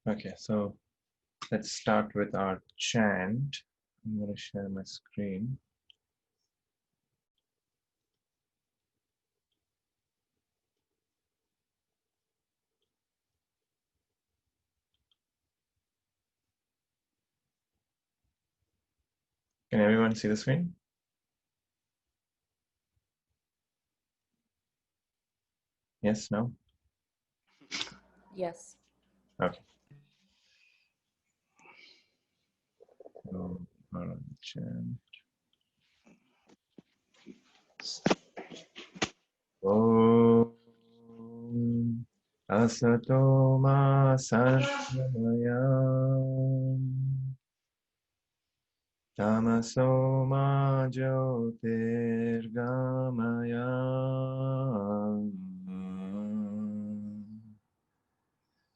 Okay, so let's start with our chant. I'm going to share my screen. Can everyone see the screen? Yes, no? Yes. Okay. So, chant. Om Asato Ma Sarvamaya Tamaso Ma Jyotirgamaya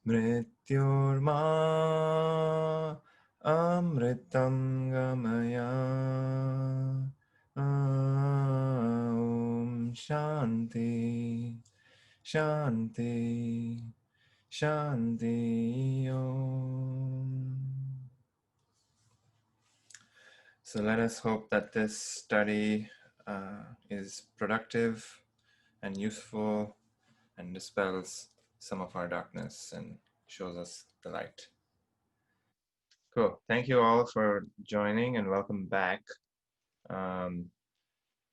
Mrityorma Amritam Gamaya Om Shanti Shanti Shanti Om. So let us hope that this study is productive and useful and dispels some of our darkness and shows us the light. Cool. Thank you all for joining and welcome back.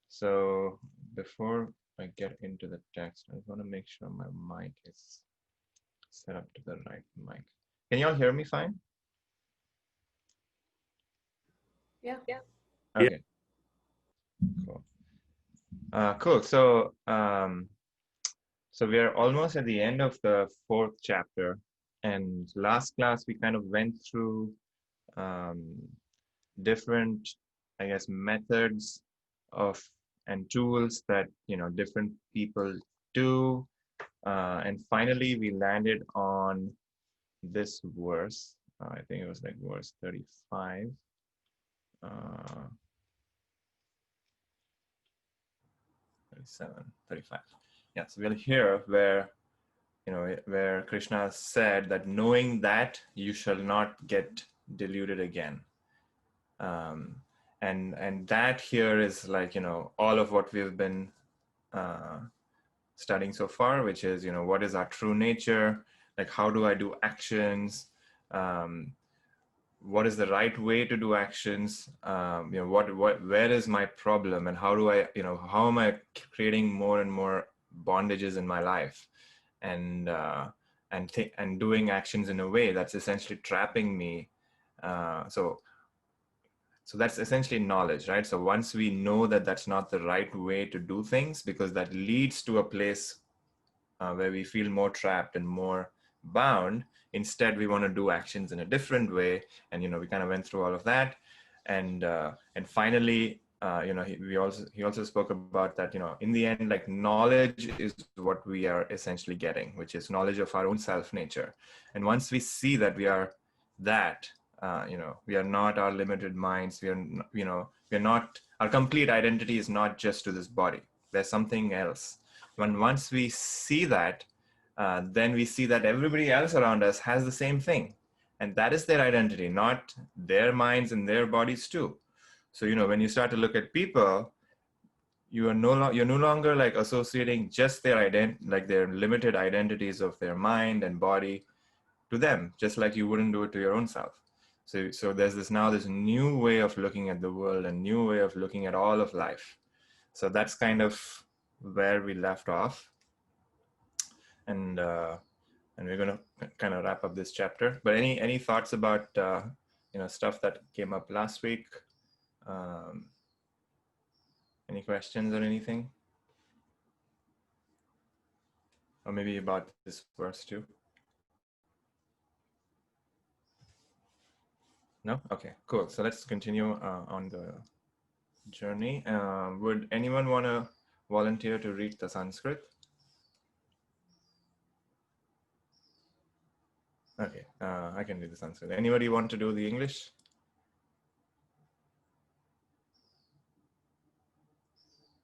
So before I get into the text, I want to make sure my mic is set up to the right mic. Can you all hear me fine? Yeah. Okay. Cool. Cool. So we are almost at the end of the 4th chapter, and last class we kind of went through different, I guess, methods of and tools that different people do, and finally we landed on this verse. I think it was like verse 35. 37, 35. Yeah, so we'll hear where where Krishna said that knowing that you shall not get deluded again. And that here is like, all of what we've been studying so far, which is, what is our true nature? Like, how do I do actions? What is the right way to do actions? Where is my problem, and how do I, how am I creating more and more bondages in my life, and doing actions in a way that's essentially trapping me. So that's essentially knowledge, right? So once we know that that's not the right way to do things, because that leads to a place where we feel more trapped and more bound, instead we want to do actions in a different way. And we kind of went through all of that, and finally he also spoke about that, in the end, like, knowledge is what we are essentially getting, which is knowledge of our own self nature. And once we see that we are that, we are not our limited minds, we are not, our complete identity is not just to this body, there's something else. Once we see that, then we see that everybody else around us has the same thing, and that is their identity, not their minds and their bodies too. So when you start to look at people, you're no longer like associating just their like their limited identities of their mind and body to them, just like you wouldn't do it to your own self. So there's this new way of looking at the world, and new way of looking at all of life. So that's kind of where we left off, and we're going to kind of wrap up this chapter. But any thoughts about stuff that came up last week? Any questions or anything? Or maybe about this verse too? No? Okay, cool. So let's continue on the journey. Would anyone want to volunteer to read the Sanskrit? Okay, I can do the Sanskrit. Anybody want to do the English?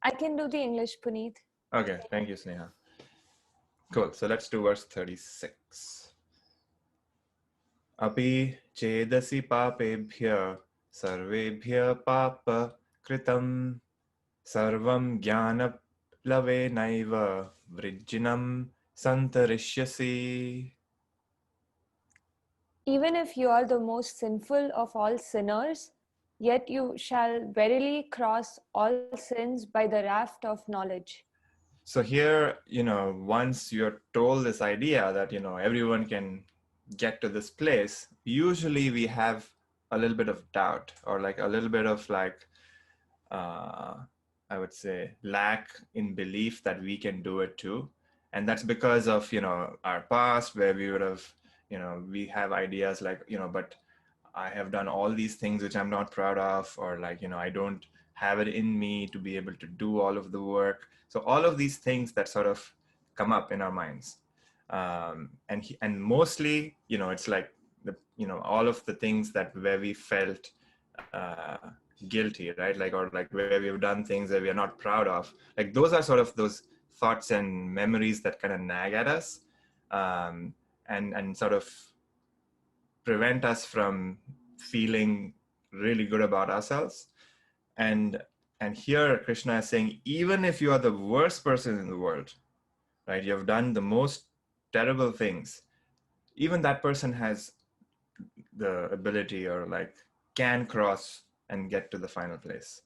I can do the English, Puneet. Okay, thank you, Sneha. Cool, so let's do verse 36. Api chedasi papebhya sarvebhya papa kritam sarvam jnana naiva vrijjinam santarishyasi. Even if you are the most sinful of all sinners, yet you shall verily cross all sins by the raft of knowledge. So here, once you're told this idea that, everyone can get to this place, usually we have a little bit of doubt or like a little bit of like, uh, I would say, lack in belief that we can do it too. And that's because of, our past where we would have, we have ideas like, but I have done all these things which I'm not proud of, or like, I don't have it in me to be able to do all of the work. So all of these things that sort of come up in our minds. And mostly, it's like all of the things that where we felt guilty, right? Like, or like where we've done things that we are not proud of. Like those are sort of those thoughts and memories that kind of nag at us, and sort of prevent us from feeling really good about ourselves. And and here Krishna is saying, even if you are the worst person in the world, right, you have done the most terrible things, even that person has the ability or like can cross and get to the final place.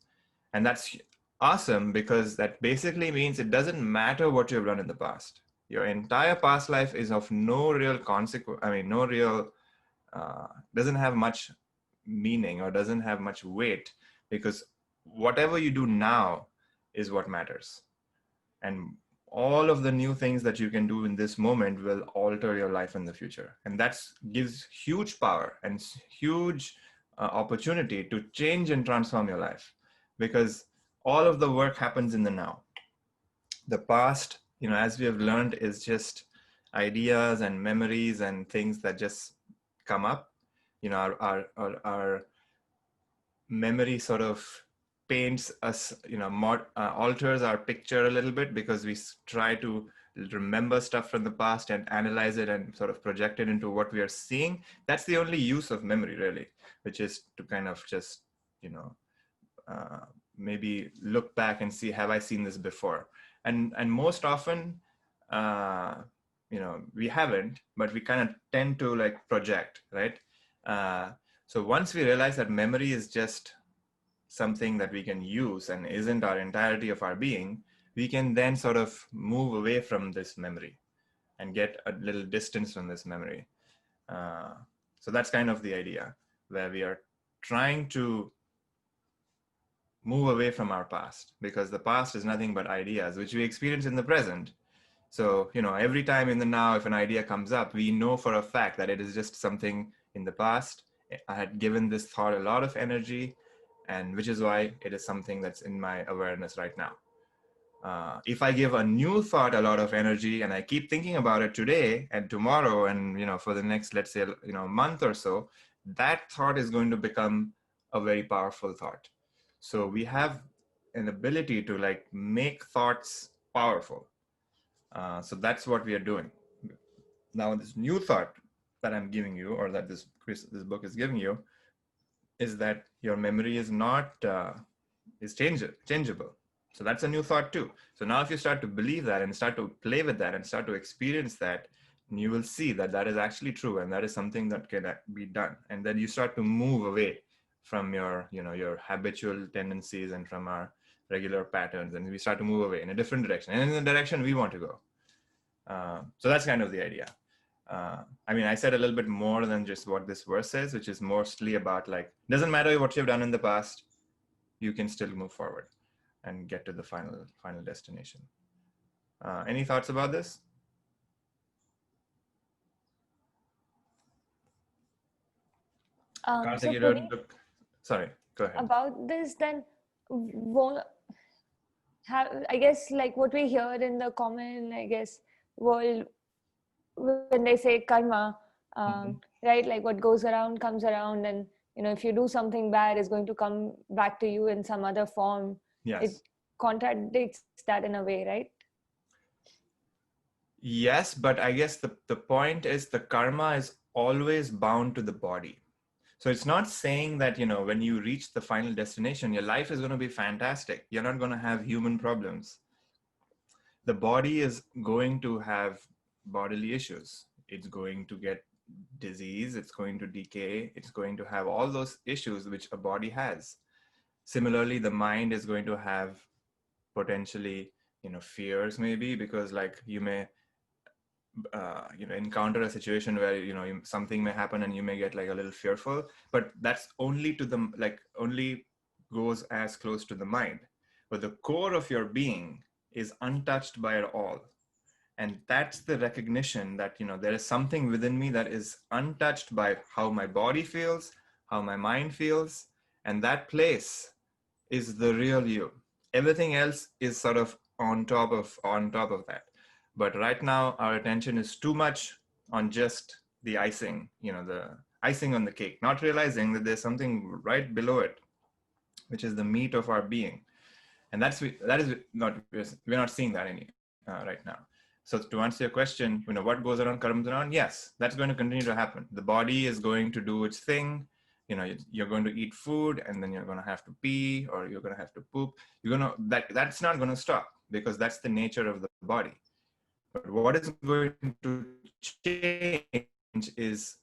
And that's awesome, because that basically means it doesn't matter what you've done in the past. Your entire past life is of no real consequence, I mean no real doesn't have much meaning or doesn't have much weight, because whatever you do now is what matters. And all of the new things that you can do in this moment will alter your life in the future. And that gives huge power and huge opportunity to change and transform your life, because all of the work happens in the now. The past, as we have learned, is just ideas and memories and things that just come up. Our memory sort of paints us, alters our picture a little bit, because we try to remember stuff from the past and analyze it and sort of project it into what we are seeing. That's the only use of memory, really, which is to kind of just, you know, uh, maybe look back and see, have I seen this before? And most often, uh, we haven't, but we kind of tend to like project, right? Uh, so once we realize that memory is just something that we can use and isn't our entirety of our being, we can then sort of move away from this memory and get a little distance from this memory. Uh, so that's kind of the idea, where we are trying to move away from our past, because the past is nothing but ideas which we experience in the present. So, every time in the now, if an idea comes up, we know for a fact that it is just something in the past. I had given this thought a lot of energy, and which is why it is something that's in my awareness right now. If I give a new thought a lot of energy and I keep thinking about it today and tomorrow and for the next, let's say, month or so, that thought is going to become a very powerful thought. So we have an ability to like make thoughts powerful. So that's what we are doing now. This new thought that I'm giving you, or that this book is giving you, is that your memory is not is changeable. So that's a new thought too. So now if you start to believe that and start to play with that and start to experience that, you will see that that is actually true, and that is something that can be done. And then you start to move away from your habitual tendencies and from our regular patterns, and we start to move away in a different direction, and in the direction we want to go. So that's kind of the idea. I mean, I said a little bit more than just what this verse says, which is mostly about like, doesn't matter what you've done in the past, you can still move forward and get to the final destination. Any thoughts about this? So Karthik, you don't Puneet, look. Sorry, go ahead. about this, then won't have, I guess, like what we hear in the common, I guess, world when they say karma, Mm-hmm. right? Like what goes around comes around, and if you do something bad, it's going to come back to you in some other form. It Yes. contradicts that in a way, right? Yes, but I guess the point is the karma is always bound to the body. So it's not saying that, when you reach the final destination, your life is going to be fantastic. You're not going to have human problems. The body is going to have bodily issues. It's going to get disease. It's going to decay. It's going to have all those issues which a body has. Similarly, the mind is going to have potentially, fears maybe, because like you may encounter a situation where something may happen and you may get like a little fearful, but that's only to the like only goes as close to the mind, but the core of your being is untouched by it all. And that's the recognition that there is something within me that is untouched by how my body feels, how my mind feels, and that place is the real you. Everything else is sort of on top of that. But right now our attention is too much on just the icing, the icing on the cake, not realizing that there's something right below it, which is the meat of our being. And that is not, we're not seeing that any right now. So to answer your question, what goes around comes around. Yes, that's going to continue to happen. The body is going to do its thing. You're going to eat food, and then you're going to have to pee, or you're going to have to poop. That's not going to stop, because that's the nature of the body. But what is going to change is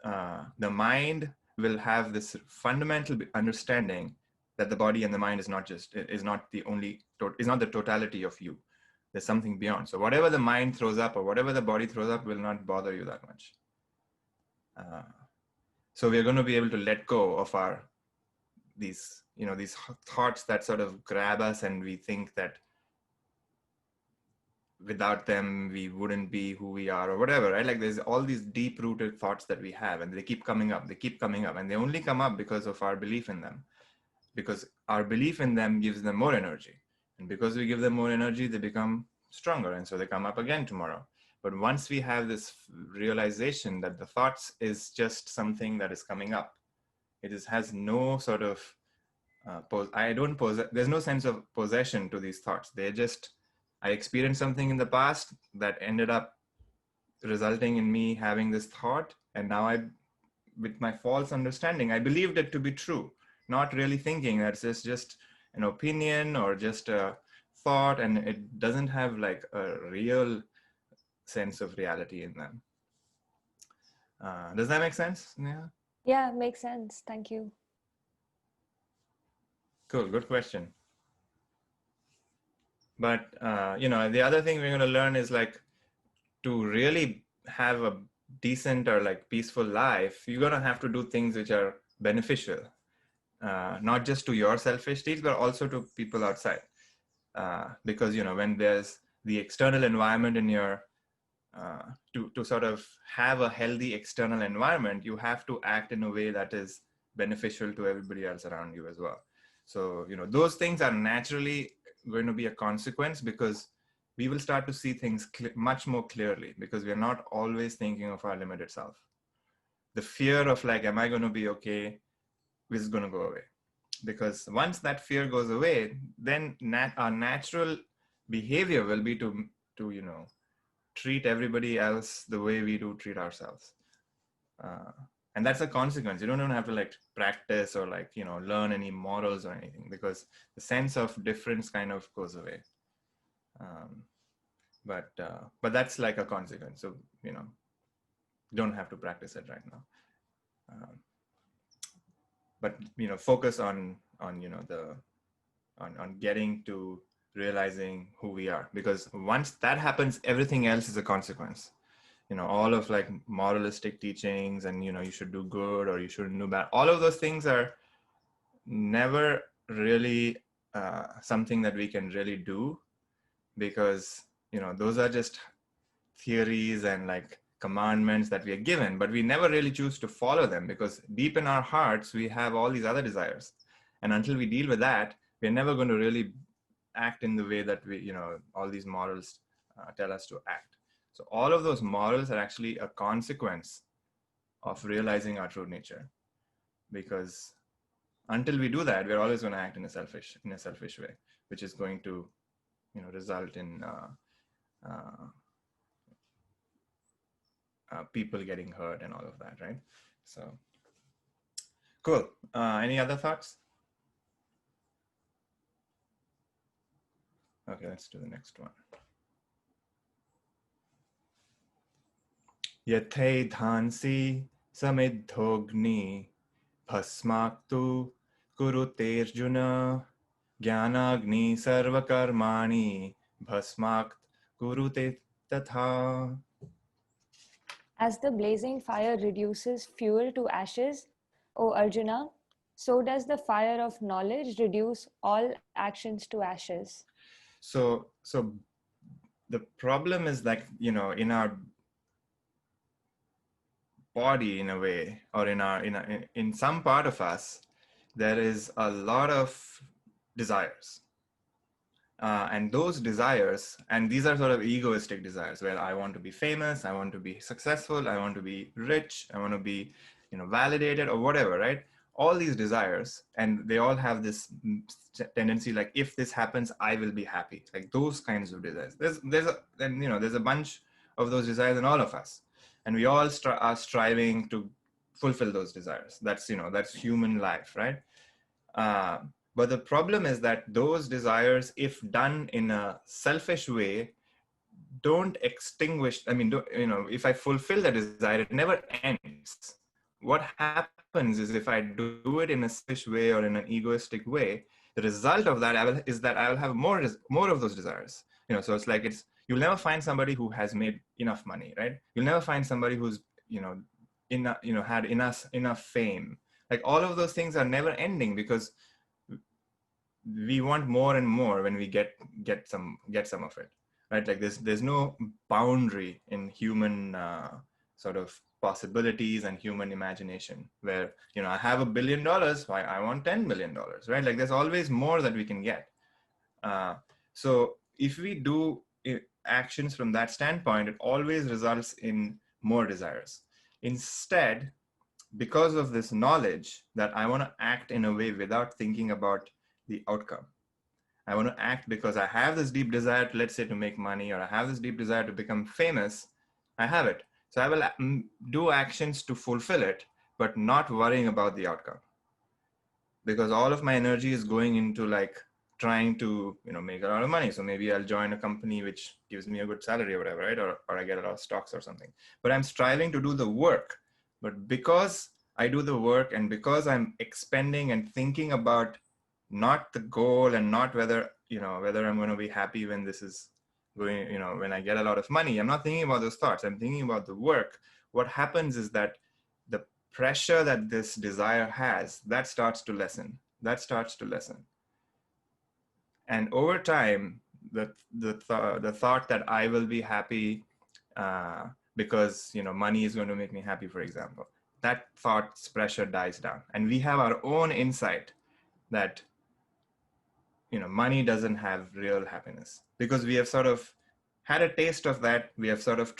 the mind will have this fundamental understanding that the body and the mind is not the totality of you. There's something beyond. So whatever the mind throws up or whatever the body throws up will not bother you that much. So we're going to be able to let go of these thoughts that sort of grab us, and we think that without them we wouldn't be who we are or whatever, right? Like there's all these deep rooted thoughts that we have, and they keep coming up, and they only come up because of our belief in them, because our belief in them gives them more energy, and because we give them more energy, they become stronger, and so they come up again tomorrow. But once we have this realization that the thoughts is just something that is coming up, has no sort of there's no sense of possession to these thoughts. I experienced something in the past that ended up resulting in me having this thought, and now with my false understanding, I believed it to be true, not really thinking that it's just an opinion or just a thought, and it doesn't have like a real sense of reality in them. Does that make sense? Yeah, makes sense. Thank you. Cool, good question. But the other thing we're going to learn is like, to really have a decent or like peaceful life, you're going to have to do things which are beneficial, not just to your selfish needs, but also to people outside. Because when there's the external environment in your to sort of have a healthy external environment, you have to act in a way that is beneficial to everybody else around you as well. So those things are naturally going to be a consequence, because we will start to see things much more clearly, because we are not always thinking of our limited self. The fear of like, am I going to be okay, is going to go away. Because once that fear goes away, then our natural behavior will be to treat everybody else the way we do treat ourselves. And that's a consequence. You don't even have to like practice or like, learn any morals or anything, because the sense of difference kind of goes away. But that's like a consequence. So, you don't have to practice it right now. But, focus on getting to realizing who we are, because once that happens, everything else is a consequence. All of like moralistic teachings and, you should do good or you shouldn't do bad. All of those things are never really something that we can really do, because, those are just theories and like commandments that we are given, but we never really choose to follow them, because deep in our hearts, we have all these other desires. And until we deal with that, we're never going to really act in the way that all these morals tell us to act. So all of those morals are actually a consequence of realizing our true nature, because until we do that, we're always going to act in a selfish way, which is going to, result in people getting hurt and all of that, right? So cool. Any other thoughts? Okay, let's do the next one. Yate dhansi samidhogni bhasmaktu kuruterjuna jnanagni sarvakarmani bhasmakt kurute tatha. As the blazing fire reduces fuel to ashes, O Arjuna, so does the fire of knowledge reduce all actions to ashes. So the problem is like, in our body, in a way, or in some part of us, there is a lot of desires. And those desires, and these are sort of egoistic desires, where I want to be famous, I want to be successful, I want to be rich, I want to be, validated or whatever, right? All these desires, and they all have this tendency, like, if this happens, I will be happy. Like those kinds of desires. There's a bunch of those desires in all of us, and we all are striving to fulfill those desires. That's human life, right? Uh, but the problem is that those desires, if done in a selfish way, don't extinguish. I mean, if I fulfill the desire, it never ends. What happens is, if I do it in a selfish way or in an egoistic way, the result of that is that I will have more of those desires. So it's like, you'll never find somebody who has made enough money, right? You'll never find somebody who's had enough fame. Like all of those things are never ending, because we want more and more when we get some of it, right? Like there's no boundary in human sort of possibilities and human imagination, where I have $1 billion, why I want $10 million, right? Like there's always more that we can get. So if we do actions from that standpoint, it always results in more desires. Instead, because of this knowledge that I want to act in a way without thinking about the outcome, I want to act because I have this deep desire, let's say, to make money, or I have this deep desire to become famous. I have it. So I will do actions to fulfill it, but not worrying about the outcome, because all of my energy is going into like trying to make a lot of money. So maybe I'll join a company which gives me a good salary or whatever, right? Or I get a lot of stocks or something. But I'm striving to do the work. But because I do the work, and because I'm expending and thinking about not the goal, and not whether I'm going to be happy when this is going, when I get a lot of money, I'm not thinking about those thoughts, I'm thinking about the work. What happens is that the pressure that this desire has, that starts to lessen. And over time, the thought that I will be happy because money is going to make me happy, for example, that thought's pressure dies down, and we have our own insight that money doesn't have real happiness, because we have sort of had a taste of that. We have sort of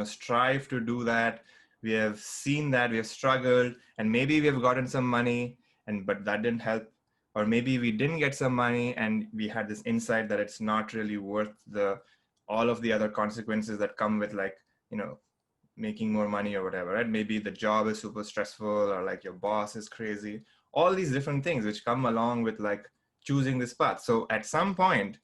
strived to do that. We have seen that, we have struggled, and maybe we have gotten some money, but that didn't help. Or maybe we didn't get some money, and we had this insight that it's not really worth all of the other consequences that come with, like, making more money or whatever, right? Maybe the job is super stressful, or like your boss is crazy. All these different things which come along with like choosing this path. So at some point,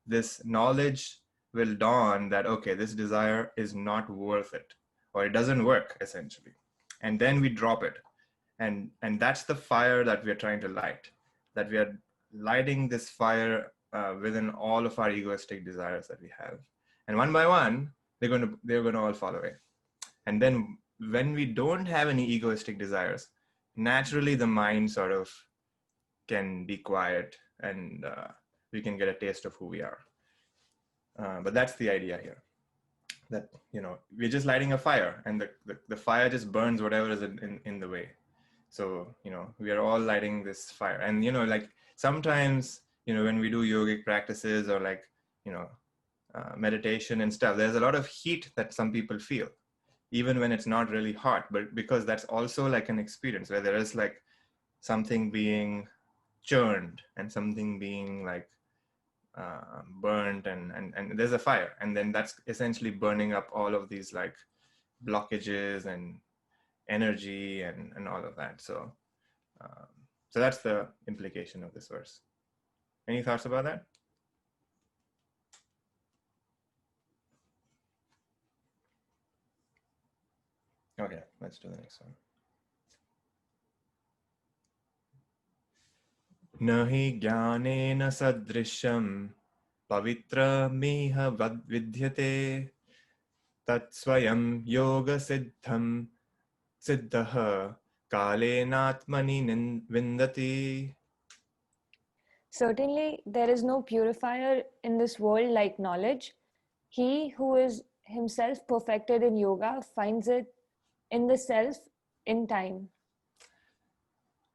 this knowledge will dawn that, okay, this desire is not worth it, or it doesn't work, essentially. And then we drop it. And that's the fire that we are trying to light, that we are lighting this fire within all of our egoistic desires that we have. And one by one, they're going to all fall away. And then when we don't have any egoistic desires, naturally the mind sort of can be quiet, and we can get a taste of who we are. But that's the idea here, that we're just lighting a fire, and the fire just burns whatever is in the way. So we are all lighting this fire. And like sometimes when we do yogic practices, or like meditation and stuff, there's a lot of heat that some people feel, even when it's not really hot. But because that's also like an experience where there is like something being churned, and something being like burnt, and there's a fire, and then that's essentially burning up all of these like blockages and energy and all of that. So so that's the implication of this verse. Any thoughts about that? Okay, let's do the next one. Nahi jnanena sadrishyam pavitra vad vidyate tat swayam yoga siddham siddhaha kalenatmani vindati. Certainly, there is no purifier in this world like knowledge. He who is himself perfected in yoga finds it in the self in time.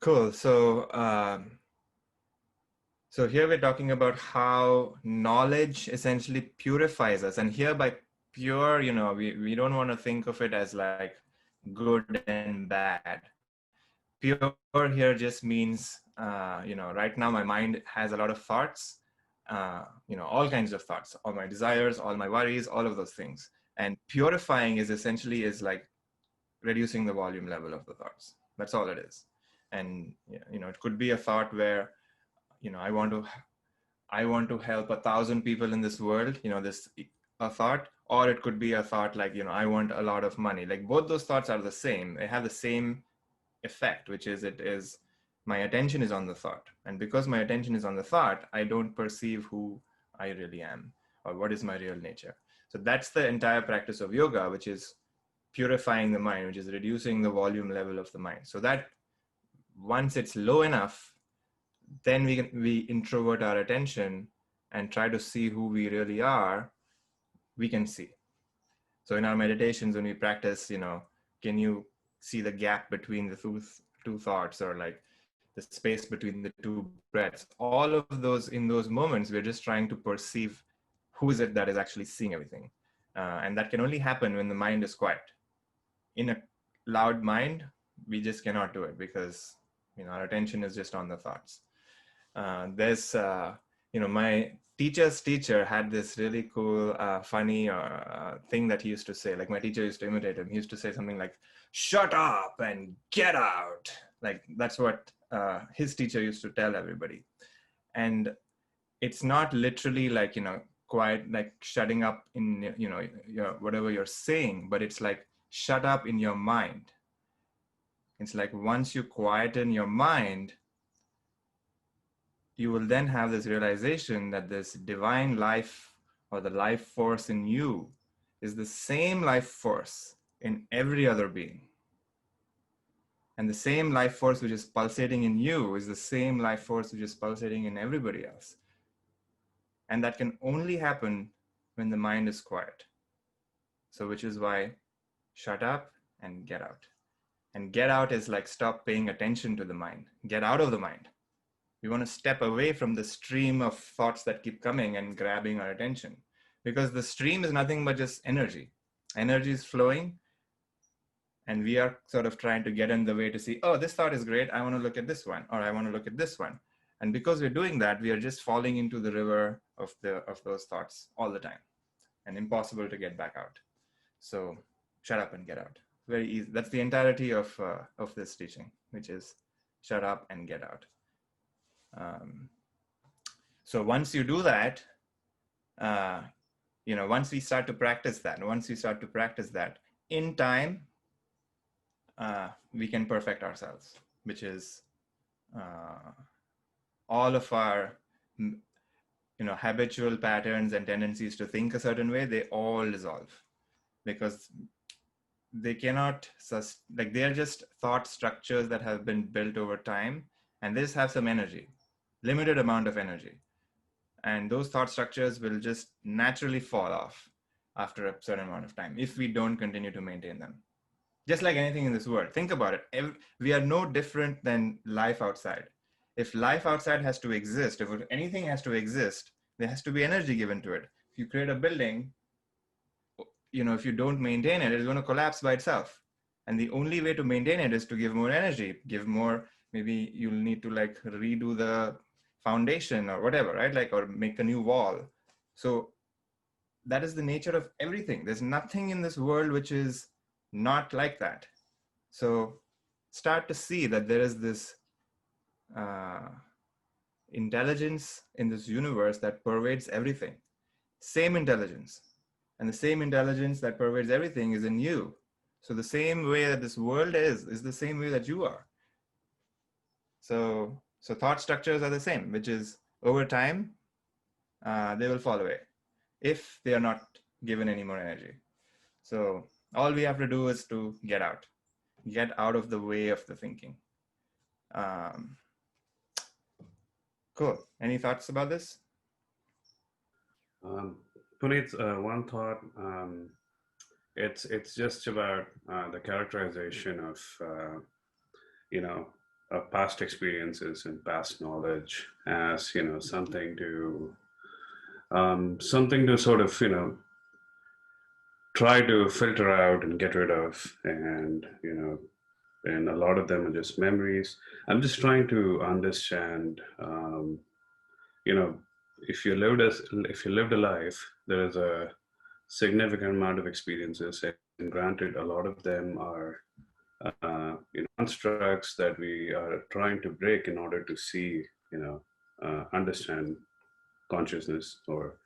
Cool. So here we're talking about how knowledge essentially purifies us. And here by pure, we don't want to think of it as like good and bad. Pure here just means, right now my mind has a lot of thoughts, all kinds of thoughts, all my desires, all my worries, all of those things. And purifying is essentially is like reducing the volume level of the thoughts. That's all it is. And, it could be a thought where, I want to help 1,000 people in this world, this a thought, or it could be a thought like, I want a lot of money. Like both those thoughts are the same. They have the same effect, which is my attention is on the thought. And because my attention is on the thought, I don't perceive who I really am or what is my real nature. So that's the entire practice of yoga, which is purifying the mind, which is reducing the volume level of the mind. So that once it's low enough, then we introvert our attention and try to see who we really are, we can see. So in our meditations, when we practice, can you see the gap between the two thoughts, or like the space between the two breaths? All of those, in those moments, we're just trying to perceive who is it that is actually seeing everything. And that can only happen when the mind is quiet. In a loud mind, we just cannot do it because, our attention is just on the thoughts. There's, my teacher's teacher had this really cool, funny thing that he used to say. Like my teacher used to imitate him. He used to say something like, "Shut up and get out." Like that's what his teacher used to tell everybody. And it's not literally like, quiet, like shutting up in, your whatever you're saying, but it's like shut up in your mind. It's like once you quieten your mind, you will then have this realization that this divine life or the life force in you is the same life force in every other being. And the same life force which is pulsating in you is the same life force which is pulsating in everybody else. And that can only happen when the mind is quiet. So which is why shut up and get out. And get out is like stop paying attention to the mind. Get out of the mind. We want to step away from the stream of thoughts that keep coming and grabbing our attention, because the stream is nothing but just energy. Energy is flowing, and we are sort of trying to get in the way to see, oh, this thought is great. I want to look at this one, or I want to look at this one. And because we're doing that, we are just falling into the river of those thoughts all the time, and impossible to get back out. So shut up and get out. Very easy. That's the entirety of this teaching, which is shut up and get out. So once you do that, once we start to practice that, in time, we can perfect ourselves, which is all of our, habitual patterns and tendencies to think a certain way, they all dissolve, because they cannot, they are just thought structures that have been built over time, and they just have some energy, limited amount of energy. And those thought structures will just naturally fall off after a certain amount of time if we don't continue to maintain them. Just like anything in this world, think about it. We are no different than life outside. If life outside has to exist, if anything has to exist, there has to be energy given to it. If you create a building, if you don't maintain it, it's going to collapse by itself. And the only way to maintain it is to give more energy, maybe you'll need to like redo the foundation or whatever, right? Like, or make a new wall. So that is the nature of everything. There's nothing in this world which is not like that. So start to see that there is this uh, intelligence in this universe that pervades everything. Same intelligence. And the same intelligence that pervades everything is in you. So the same way that this world is the same way that you are. So thought structures are the same, which is over time, they will fall away if they are not given any more energy. So all we have to do is to get out of the way of the thinking. Um, cool. Any thoughts about this? Puneet, one thought. It's just about the characterization of you know past experiences and past knowledge as something to sort of try to filter out and get rid of, and a lot of them are just memories. I'm just trying to understand, you know, if you lived a life, there is a significant amount of experiences, and granted, a lot of them are constructs that we are trying to break in order to see, understand consciousness or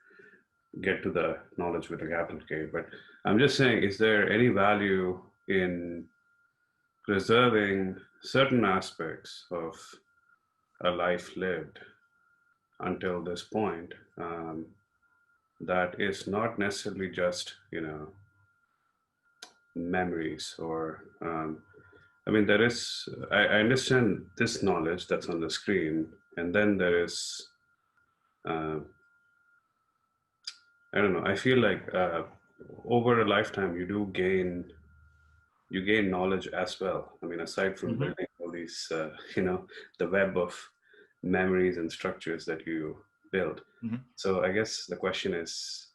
get to the knowledge with a capital K. But I'm just saying, is there any value in preserving certain aspects of a life lived until this point, that is not necessarily just, memories or, I mean, I understand this knowledge that's on the screen, and then there is, uh, I don't know, I feel like over a lifetime, you gain knowledge as well. I mean, aside from building all these, the web of memories and structures that you build. So I guess the question is,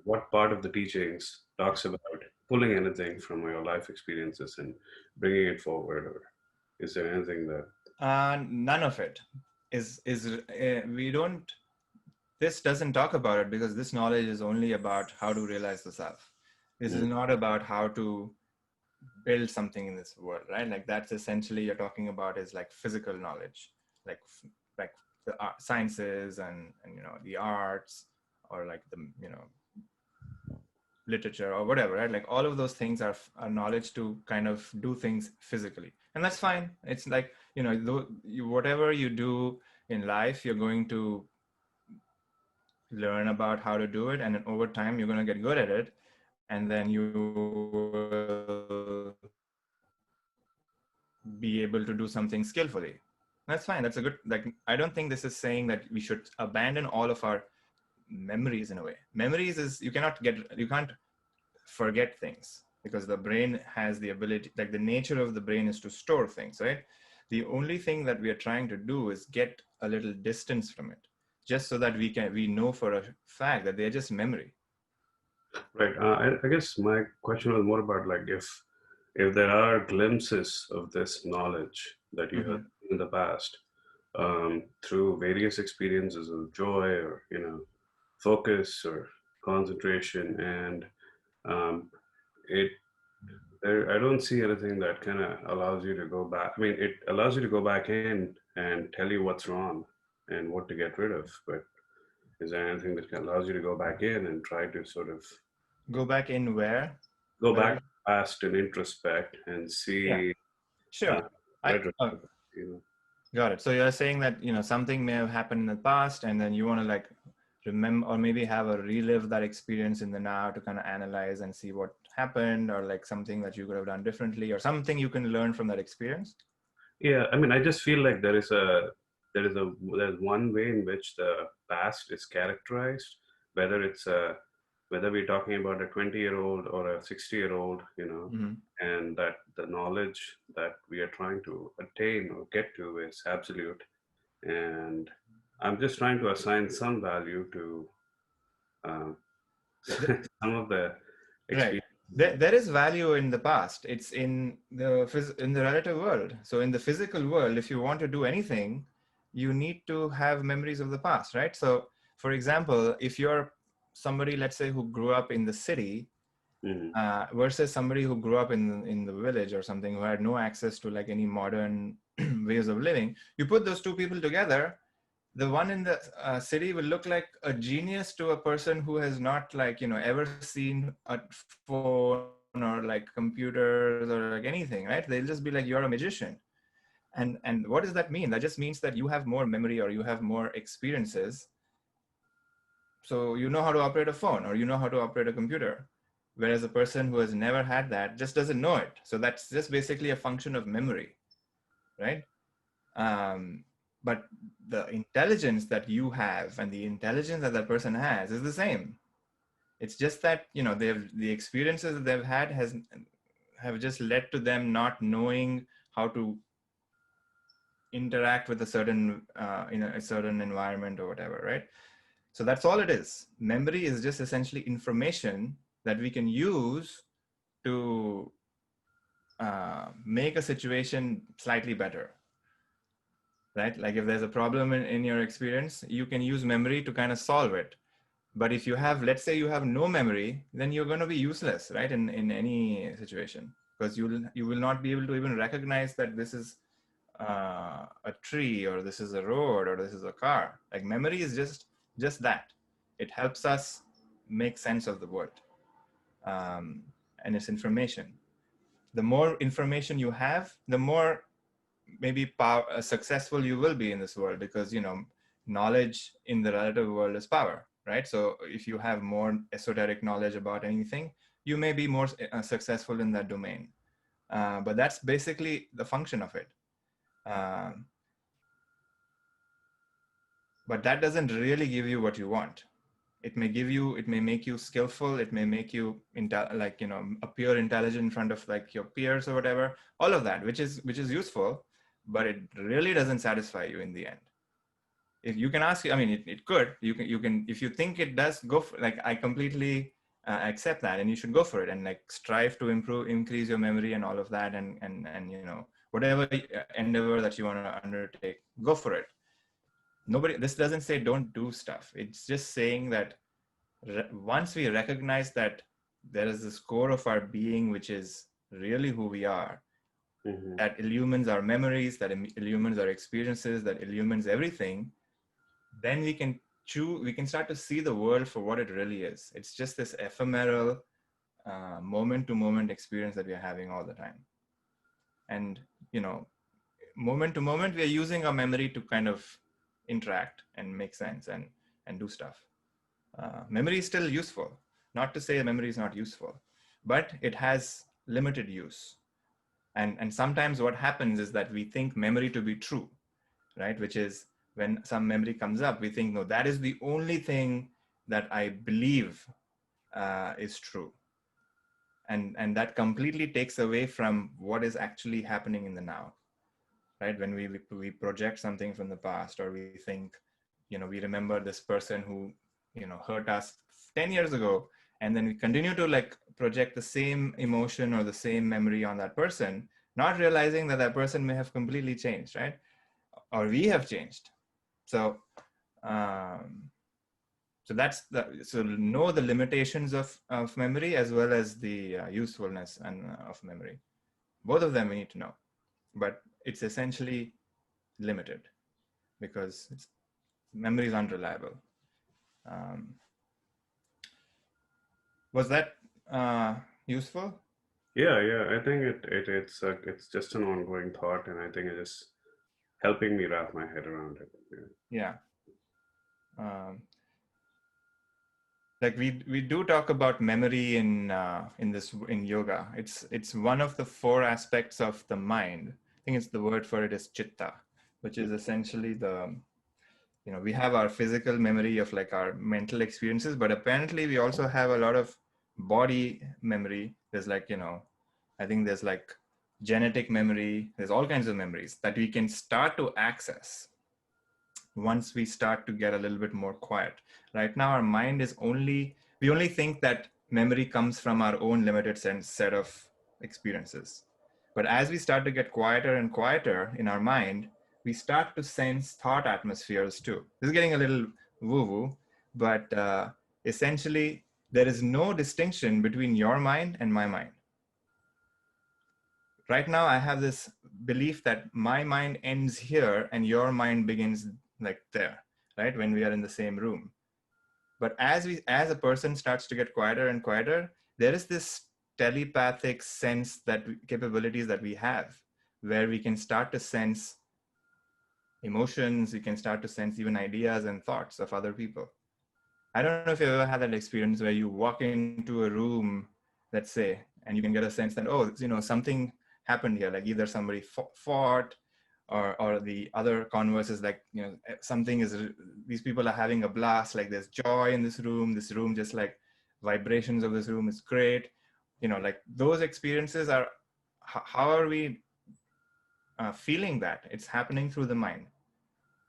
what part of the teachings talks about pulling anything from your life experiences and bringing it forward, or is there anything that? None of it we don't. This doesn't talk about it because this knowledge is only about how to realize the self. This is not about how to build something in this world, right? Like that's essentially you're talking about is like physical knowledge, like the sciences and the arts, or like the literature or whatever, right? Like all of those things are knowledge to kind of do things physically, and that's fine. It's like whatever you do in life, you're going to learn about how to do it, and then over time you're going to get good at it, and then you will be able to do something skillfully. That's fine. That's a good, like, I don't think this is saying that we should abandon all of our memories in a way. Memories is, you can't forget things, because the brain has the ability, like the nature of the brain is to store things, right? The only thing that we are trying to do is get a little distance from it, just so that we know for a fact that they're just memory. Right. I guess my question was more about like if there are glimpses of this knowledge that you had in the past, through various experiences of joy or focus or concentration, and it I don't see anything that kind of allows you to go back. I mean, it allows you to go back in and tell you what's wrong and what to get rid of, but is there anything that allows you to go back in and try to sort of Go back in where? go back past and introspect and Yeah, see sure. retrospect, you know? Got it. So you're saying that something may have happened in the past, and then you want to like remember, or maybe have a relive that experience in the now to kind of analyze and see what happened, or like something that you could have done differently, or something you can learn from that experience. Yeah, I mean, I just feel like there's one way in which the past is characterized, whether it's whether we're talking about a 20-year-old or a 60-year-old, and that the knowledge that we are trying to attain or get to is absolute. And I'm just trying to assign some value to some of the Right. experience. There is value in the past. It's in the relative world. So in the physical world, if you want to do anything, you need to have memories of the past, right? So for example, if you're somebody, let's say, who grew up in the city, versus somebody who grew up in the village or something, who had no access to like any modern ways of living. You put those two people together, the one in the city will look like a genius to a person who has not like, ever seen a phone or like computers or like anything, right? They'll just be like, you're a magician. And what does that mean? That just means that you have more memory or you have more experiences. So you know how to operate a phone or you know how to operate a computer. Whereas a person who has never had that just doesn't know it. So that's just basically a function of memory, right? But the intelligence that you have and the intelligence that person has is the same. It's just that, the experiences that they've had have just led to them not knowing how to interact with a certain in a certain environment or whatever, right? So that's all it is. Memory is just essentially information that we can use to make a situation slightly better, right? Like if there's a problem in your experience, you can use memory to kind of solve it. But if you have, let's say you have no memory, then you're going to be useless, right? In any situation, because you will not be able to even recognize that this is a tree or this is a road or this is a car. Like memory is just that. It helps us make sense of the world, and it's information. The more information you have, the more maybe successful you will be in this world, because knowledge in the relative world is power, right? So if you have more esoteric knowledge about anything, you may be more successful in that domain. But that's basically the function of it. But that doesn't really give you what you want. It may make you skillful, it may make you appear intelligent in front of like your peers or whatever, all of that, which is useful, but it really doesn't satisfy you in the end. If you can ask, I mean, it could, you can, if you think it does, go for, like, I completely accept that, and you should go for it and like strive to increase your memory and all of that, and whatever endeavor that you want to undertake, go for it. This doesn't say don't do stuff. It's just saying that once we recognize that there is this core of our being, which is really who we are, that illumines our memories, that illumines our experiences, that illumines everything, then we can start to see the world for what it really is. It's just this ephemeral moment to moment experience that we are having all the time. And, moment to moment, we are using our memory to kind of interact and make sense and do stuff. Memory is still useful. Not to say memory is not useful, but it has limited use. And sometimes what happens is that we think memory to be true, right? Which is when some memory comes up, we think, no, that is the only thing that I believe is true. And that completely takes away from what is actually happening in the now, right? When we project something from the past, or we think, we remember this person who, hurt us 10 years ago, and then we continue to like project the same emotion or the same memory on that person, not realizing that that person may have completely changed, right? Or we have changed. So so know the limitations of memory, as well as the usefulness of memory. Both of them we need to know, but it's essentially limited because memory is unreliable. Was that useful? Yeah, I think it's just an ongoing thought, and I think it is helping me wrap my head around it. Yeah. Like we do talk about memory in yoga. It's one of the 4 aspects of the mind. I think it's the word for it is chitta, which is essentially we have our physical memory of like our mental experiences, but apparently we also have a lot of body memory. There's like, I think there's like genetic memory. There's all kinds of memories that we can start to access once we start to get a little bit more quiet. Right now, our mind is we only think that memory comes from our own limited set of experiences. But as we start to get quieter and quieter in our mind, we start to sense thought atmospheres too. This is getting a little woo-woo, but essentially there is no distinction between your mind and my mind. Right now, I have this belief that my mind ends here and your mind begins like there, right? When we are in the same room. But as a person starts to get quieter and quieter, there is this telepathic sense that capabilities that we have, where we can start to sense emotions, we can start to sense even ideas and thoughts of other people. I don't know if you've ever had that experience where you walk into a room, let's say, and you can get a sense that, oh, something happened here, like either somebody fought, or the other converse is like, something is, these people are having a blast, like there's joy in this room just like vibrations of this room is great. Like those experiences are, how are we feeling that? It's happening through the mind,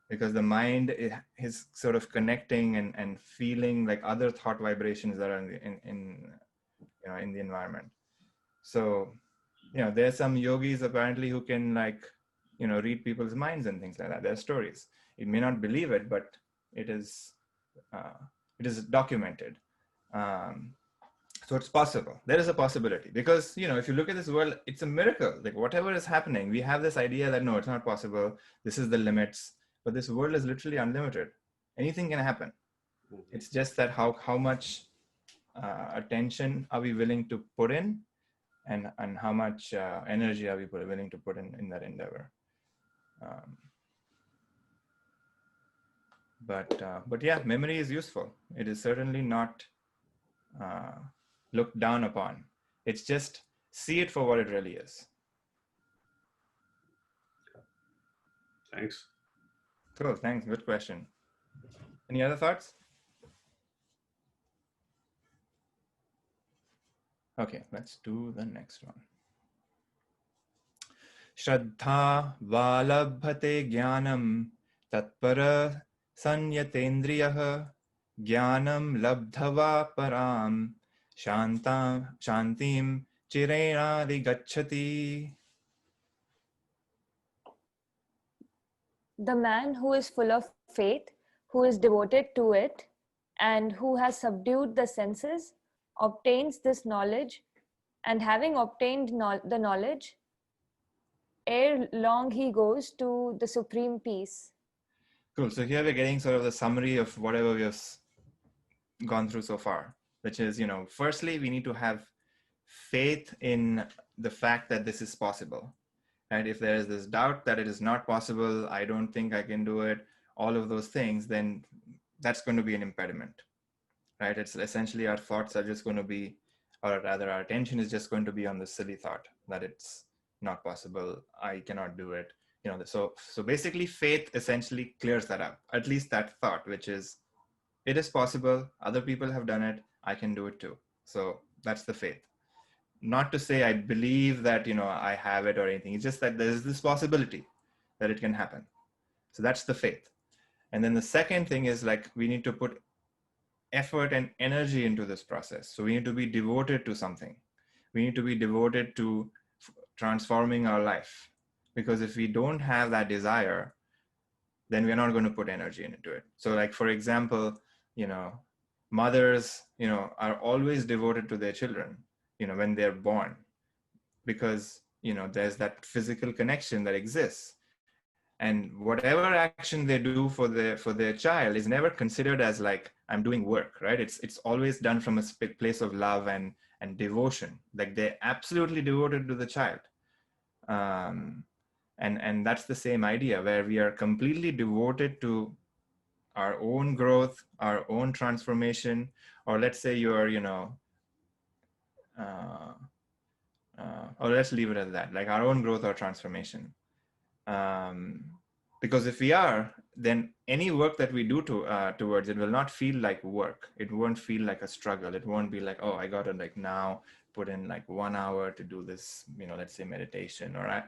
because the mind is sort of connecting and feeling like other thought vibrations that are in the environment. So, there's some yogis apparently who can read people's minds and things like that. There are stories. You may not believe it, but it is documented. So it's possible. There is a possibility, because, if you look at this world, it's a miracle. Like whatever is happening, we have this idea that no, it's not possible. This is the limits, but this world is literally unlimited. Anything can happen. It's just that how much attention are we willing to put in, and how much energy are we willing to put in that endeavor. But yeah, memory is useful. It is certainly not looked down upon. It's just see it for what it really is. Thanks. Cool, thanks. Good question. Any other thoughts? Okay, let's do the next one. Shraddha valabhate jnanam tatpara sanyatendriyah jnanam labdhava param shantim chirena gacchati. The man who is full of faith, who is devoted to it, and who has subdued the senses, obtains this knowledge, and having obtained the knowledge, ere long he goes to the supreme peace. Cool. So here we're getting sort of the summary of whatever we have gone through so far, which is, firstly, we need to have faith in the fact that this is possible. And if there is this doubt that it is not possible, I don't think I can do it, all of those things, then that's going to be an impediment, right? It's essentially our thoughts are just going to be, or rather our attention is just going to be on the silly thought that it's not possible, I cannot do it. So basically faith essentially clears that up, at least that thought, which is, it is possible, other people have done it, I can do it too. So that's the faith. Not to say I believe that, I have it or anything. It's just that there's this possibility that it can happen. So that's the faith. And then the second thing is we need to put effort and energy into this process. So we need to be devoted to something. We need to be devoted to transforming our life. Because if we don't have that desire, then we're not going to put energy into it. So for example, mothers, are always devoted to their children, when they're born, because, there's that physical connection that exists. And whatever action they do for their child is never considered as I'm doing work, right? It's always done from a place of love and devotion. They're absolutely devoted to the child. And that's the same idea, where we are completely devoted to our own growth, our own transformation, or let's say you're, or let's leave it at that, our own growth or transformation. Because if we are, then any work that we do towards it will not feel like work. It won't feel like a struggle. It won't be like, oh, I got to now put in 1 hour to do this, let's say meditation, or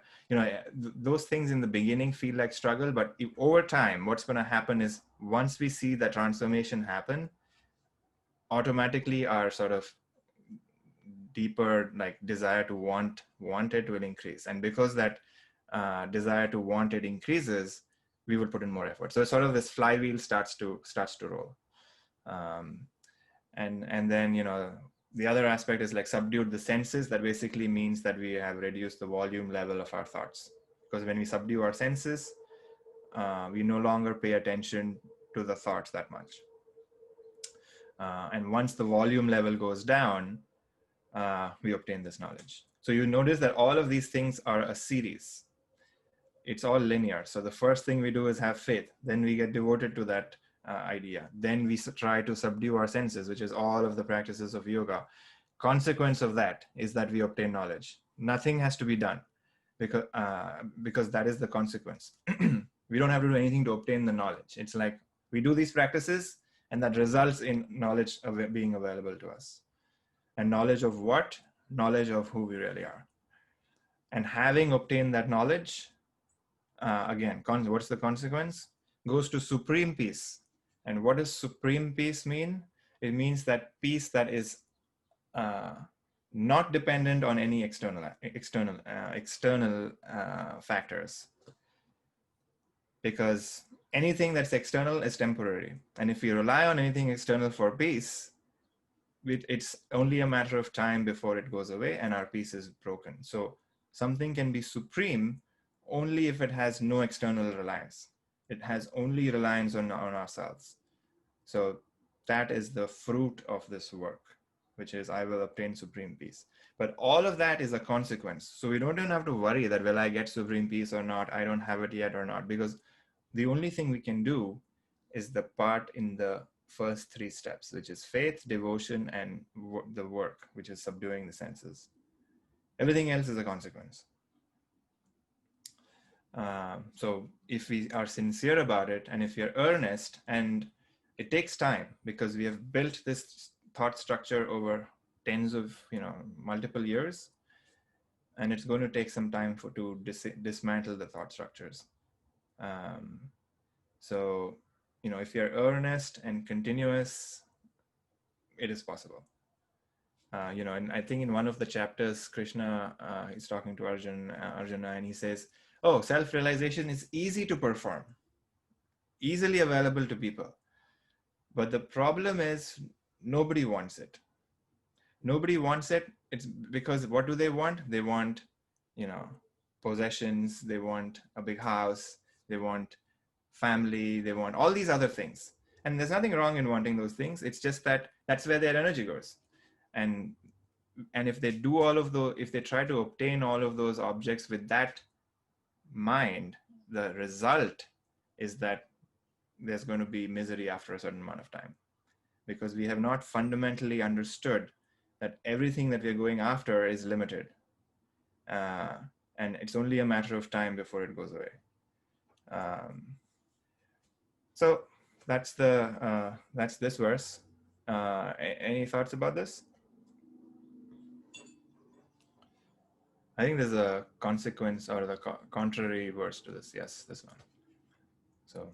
those things in the beginning feel like struggle. But over time, what's going to happen is, once we see that transformation happen, automatically our sort of deeper desire to want it will increase. And because that desire to want it increases, we will put in more effort. So sort of this flywheel starts to roll. And then, the other aspect is like subdued the senses. That basically means that we have reduced the volume level of our thoughts, because when we subdue our senses, we no longer pay attention to the thoughts that much. And once the volume level goes down, we obtain this knowledge. So you notice that all of these things are a series. It's all linear. So the first thing we do is have faith. Then we get devoted to that idea. Then we try to subdue our senses, which is all of the practices of yoga. Consequence of that is that we obtain knowledge. Nothing has to be done, because that is the consequence. We don't have to do anything to obtain the knowledge. It's like we do these practices, and that results in knowledge being available to us. And knowledge of what? Knowledge of who we really are. And having obtained that knowledge, again, what's the consequence? Goes to supreme peace. And what does supreme peace mean? It means that peace that is not dependent on any external factors. Because anything that's external is temporary. And if you rely on anything external for peace, it's only a matter of time before it goes away and our peace is broken. So something can be supreme only if it has no external reliance. It has only reliance on ourselves. So that is the fruit of this work, which is I will obtain supreme peace. But all of that is a consequence. So we don't even have to worry that will I get supreme peace or not, I don't have it yet or not, because the only thing we can do is the part in the first three steps, which is faith, devotion, and the work, which is subduing the senses. Everything else is a consequence. So if we are sincere about it, and if we are earnest, and it takes time, because we have built this thought structure over tens of, multiple years, and it's going to take some time to dismantle the thought structures. So, if you're earnest and continuous, it is possible. And I think in one of the chapters, Krishna is talking to Arjuna, and he says, oh, self-realization is easy to perform, easily available to people. But the problem is nobody wants it. Nobody wants it. It's because what do they want? They want, possessions. They want a big house. They want family. They want all these other things. And there's nothing wrong in wanting those things. It's just that that's where their energy goes. And if they do all of those, if they try to obtain all of those objects with that mind, the result is that there's going to be misery after a certain amount of time, because we have not fundamentally understood that everything that we're going after is limited, and it's only a matter of time before it goes away. So that's this verse. Any thoughts about this? I think there's a consequence or the contrary verse to this. Yes, this one. So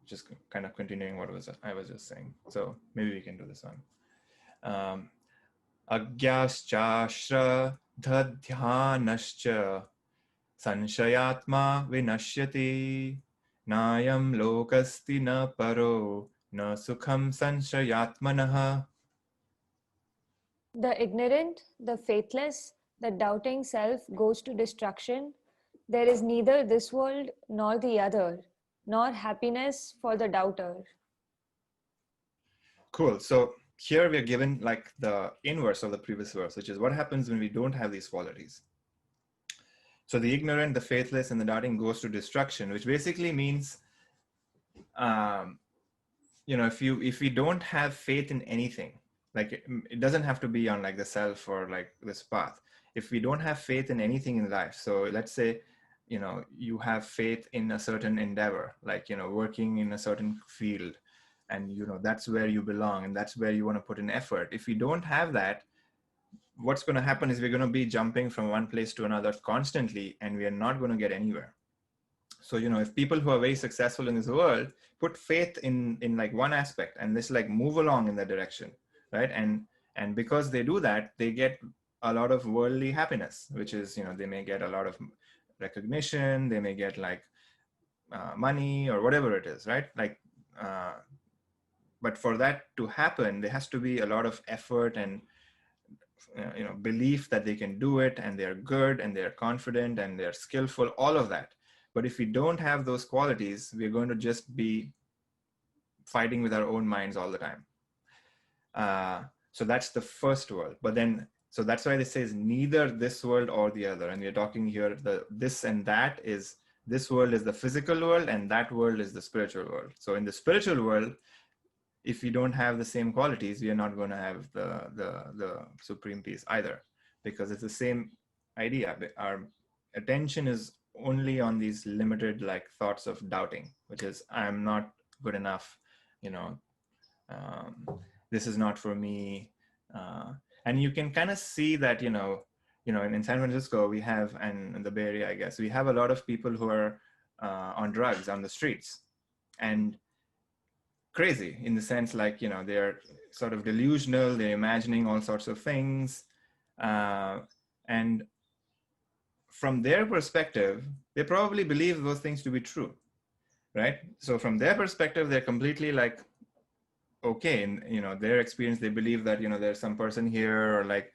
just kind of continuing what I was just saying. So maybe we can do this one. Agyaschashra dhadhyanascha sanshayatma vinashyati nayam lokasti na paro na sukham sanshayatmanaha. The ignorant, the faithless, the doubting self goes to destruction. There is neither this world nor the other, nor happiness for the doubter. Cool. So here we are given like the inverse of the previous verse, which is what happens when we don't have these qualities. So the ignorant, the faithless, and the doubting goes to destruction, which basically means, if we don't have faith in anything, like it doesn't have to be on like the self or like this path. If we don't have faith in anything in life, so let's say, you have faith in a certain endeavor, like, working in a certain field, and, that's where you belong and that's where you want to put in effort. If we don't have that, what's going to happen is we're going to be jumping from one place to another constantly, and we are not going to get anywhere. So, if people who are very successful in this world put faith in like one aspect and this like move along in that direction, right? And because they do that, they get a lot of worldly happiness, which is, they may get a lot of recognition, they may get like money or whatever it is, right? Like, but for that to happen, there has to be a lot of effort and belief that they can do it, and they're good and they're confident and they're skillful, all of that. But if we don't have those qualities, we're going to just be fighting with our own minds all the time. So that's the first world. But then, so that's why they say is neither this world or the other. And we're talking here, the this and that is, this world is the physical world and that world is the spiritual world. So in the spiritual world, if we don't have the same qualities, we are not going to have the supreme peace either, because it's the same idea. Our attention is only on these limited like thoughts of doubting, which is, I'm not good enough, this is not for me. And you can kind of see that, in San Francisco, we have, and in the Bay Area, I guess, we have a lot of people who are on drugs on the streets, and crazy in the sense like, they're sort of delusional, they're imagining all sorts of things. And from their perspective, they probably believe those things to be true, right? So from their perspective, they're completely like, okay, in their experience, they believe that there's some person here, or like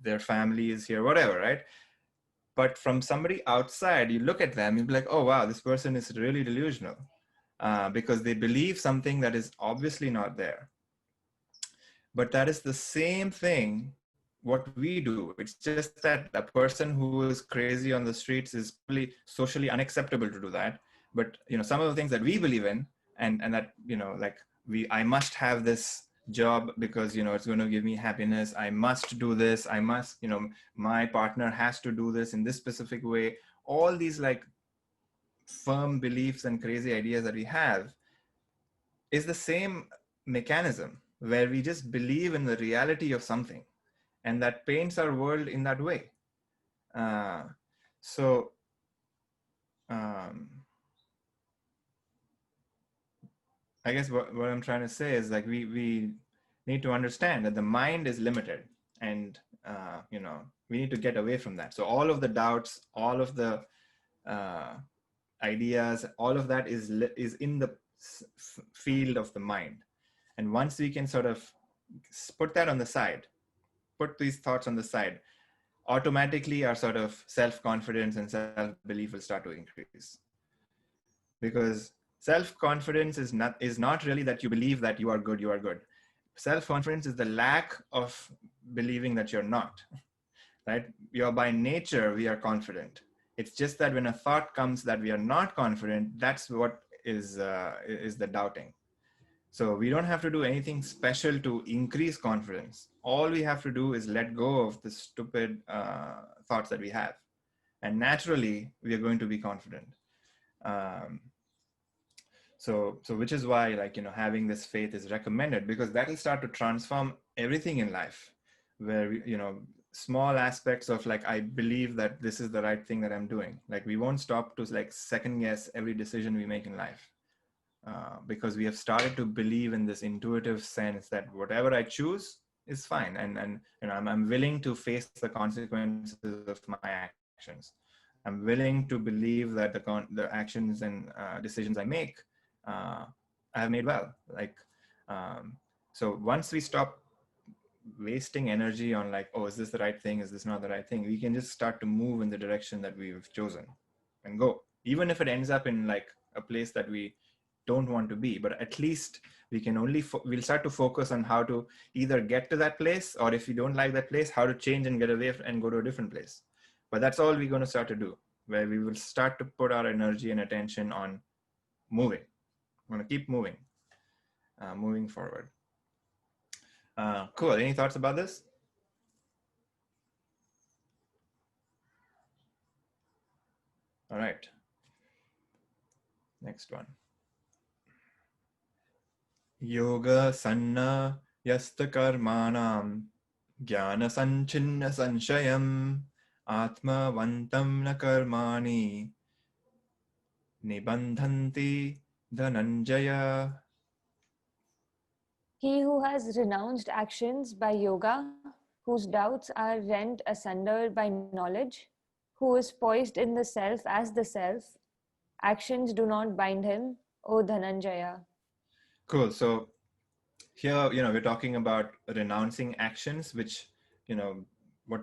their family is here, whatever, right? But from somebody outside, you look at them, you'll be like, oh wow, this person is really delusional, because they believe something that is obviously not there. But that is the same thing what we do. It's just that a person who is crazy on the streets is probably socially unacceptable to do that. But some of the things that we believe in, and that like I must have this job because it's going to give me happiness, I must do this, I must, my partner has to do this in this specific way, all these like firm beliefs and crazy ideas that we have is the same mechanism where we just believe in the reality of something, and that paints our world in that way. So I guess what I'm trying to say is like we need to understand that the mind is limited, and we need to get away from that. So all of the doubts, all of the ideas, all of that is in the field of the mind. And once we can sort of put that on the side, put these thoughts on the side, automatically our sort of self-confidence and self-belief will start to increase. Because self-confidence is not really that you believe that you are good. Self-confidence is the lack of believing that you're not, right? You're by nature, we are confident. It's just that when a thought comes that we are not confident, that's what is the doubting. So we don't have to do anything special to increase confidence. All we have to do is let go of the stupid thoughts that we have. And naturally, we are going to be confident. So which is why, like, having this faith is recommended, because that will start to transform everything in life, where, small aspects of like, I believe that this is the right thing that I'm doing. Like, we won't stop to like second guess every decision we make in life. Because we have started to believe in this intuitive sense that whatever I choose is fine, and I'm willing to face the consequences of my actions. I'm willing to believe that the actions and decisions I make, I have made well. Like, so once we stop wasting energy on like, oh, is this the right thing? Is this not the right thing? We can just start to move in the direction that we've chosen and go, even if it ends up in like a place that we don't want to be. But at least we can we'll start to focus on how to either get to that place, or if you don't like that place, how to change and get away and go to a different place. But that's all we're going to start to do, where we will start to put our energy and attention on moving. We're going to keep moving, moving forward. Cool. Any thoughts about this? All right. Next one. Yoga sanna yasta karmanam jnana sanchinna sanshayam atma vantam na karmani nibandhanti dhananjaya. He who has renounced actions by yoga, whose doubts are rent asunder by knowledge, who is poised in the self as the self, actions do not bind him, O Dhananjaya. Cool. So here, we're talking about renouncing actions, which, what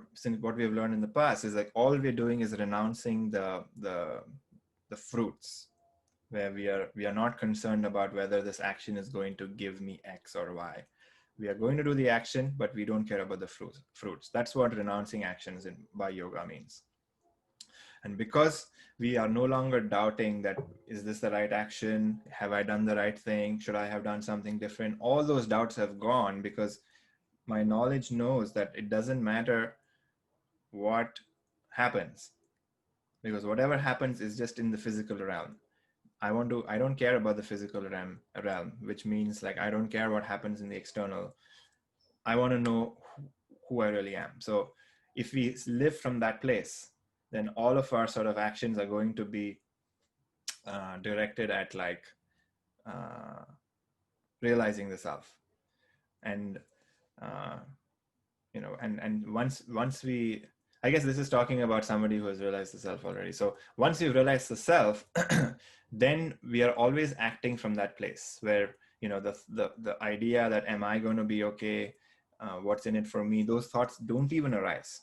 we have learned in the past is like all we're doing is renouncing the fruits, where we are not concerned about whether this action is going to give me X or Y. We are going to do the action, but we don't care about the fruits. That's what renouncing actions by yoga means. And because we are no longer doubting that, is this the right action? Have I done the right thing? Should I have done something different? All those doubts have gone because my knowledge knows that it doesn't matter what happens, because whatever happens is just in the physical realm. I don't care about the physical realm, which means like I don't care what happens in the external. I want to know who I really am. So if we live from that place, then all of our sort of actions are going to be directed at like uh, realizing the self. And uh, and once we, I guess this is talking about somebody who has realized the self already. So once you've realized the self, then we are always acting from that place where, the idea that am I going to be okay, what's in it for me, those thoughts don't even arise.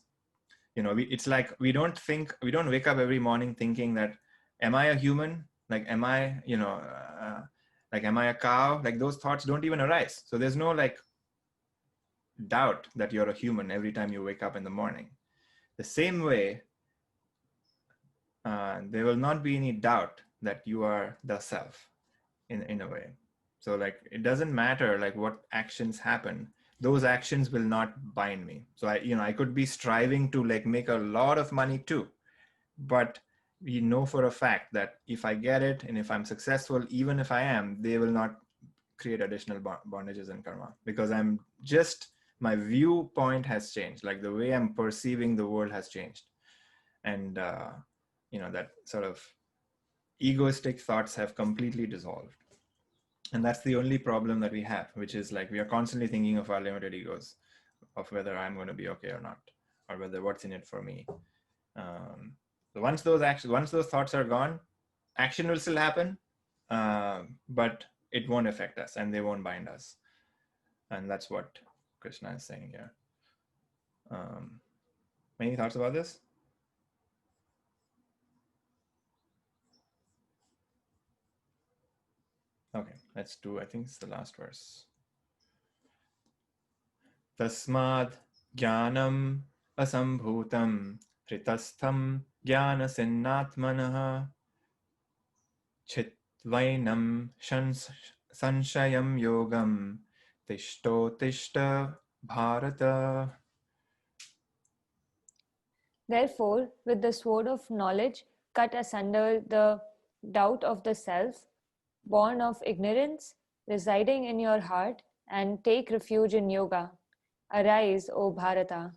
It's like we don't wake up every morning thinking that, am I a human, like am I, like am I a cow, like those thoughts don't even arise. So there's no like doubt that you're a human every time you wake up in the morning. The same way, there will not be any doubt that you are the self in a way. So like it doesn't matter like what actions happen, those actions will not bind me. So I could be striving to like make a lot of money too, but we know for a fact that if I get it and if I'm successful, even if I am, they will not create additional bondages and karma, because I'm just, my viewpoint has changed, like the way I'm perceiving the world has changed. And that sort of egoistic thoughts have completely dissolved. And that's the only problem that we have, which is like we are constantly thinking of our limited egos, of whether I'm going to be okay or not, or whether what's in it for me. So once those thoughts are gone, action will still happen, but it won't affect us and they won't bind us. And that's what Krishna is saying here. Any thoughts about this? Okay, let's do, I think it's the last verse. Tasmad jnanam asambhutam hritastham jnana sinnatmanah chitvainam sanshayam yogam tishto tishta bharata. Therefore, with the sword of knowledge, cut asunder the doubt of the self, born of ignorance, residing in your heart, and take refuge in yoga. Arise, O Bharata.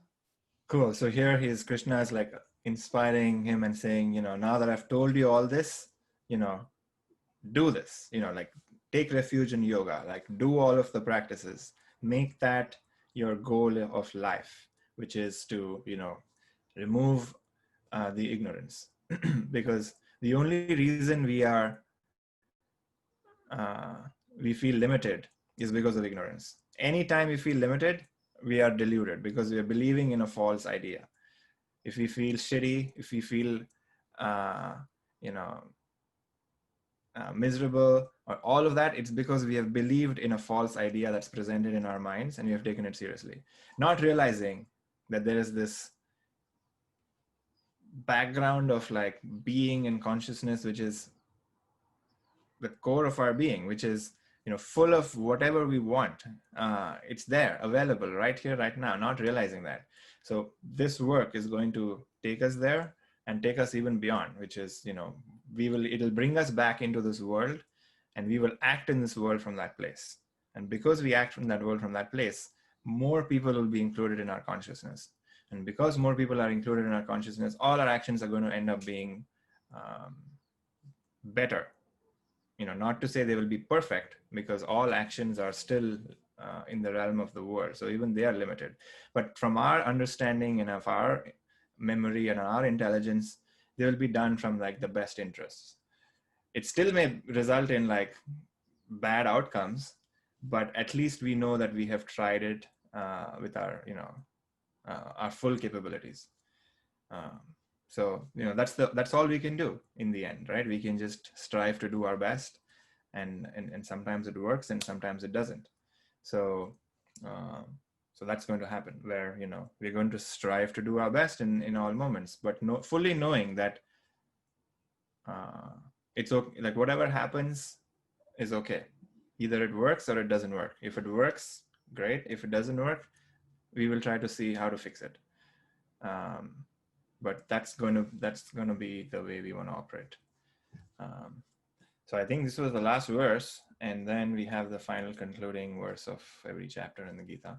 Cool. So here Krishna is like inspiring him and saying, now that I've told you all this, do this, like take refuge in yoga, like do all of the practices, make that your goal of life, which is to, remove the ignorance. Because the only reason we feel limited is because of ignorance. Anytime we feel limited, we are deluded because we are believing in a false idea. If we feel shitty, if we feel, you know, miserable, or all of that, it's because we have believed in a false idea that's presented in our minds and we have taken it seriously, not realizing that there is this background of like being and consciousness, which is the core of our being, which is, full of whatever we want. It's there, available right here, right now, not realizing that. So this work is going to take us there and take us even beyond, which is, it'll bring us back into this world and we will act in this world from that place. And because we act from that world, from that place, more people will be included in our consciousness. And because more people are included in our consciousness, all our actions are going to end up being better. Not to say they will be perfect, because all actions are still in the realm of the world. So even they are limited. But from our understanding and of our memory and our intelligence, they will be done from like the best interests. It still may result in like bad outcomes, but at least we know that we have tried it with our full capabilities. So that's all we can do in the end, right? We can just strive to do our best, and sometimes it works and sometimes it doesn't. So so that's going to happen, where we're going to strive to do our best in all moments, but fully knowing that it's okay, like whatever happens is okay. Either it works or it doesn't work. If it works, great. If it doesn't work, we will try to see how to fix it. But that's going to be the way we want to operate. So I think this was the last verse, and then we have the final concluding verse of every chapter in the Gita.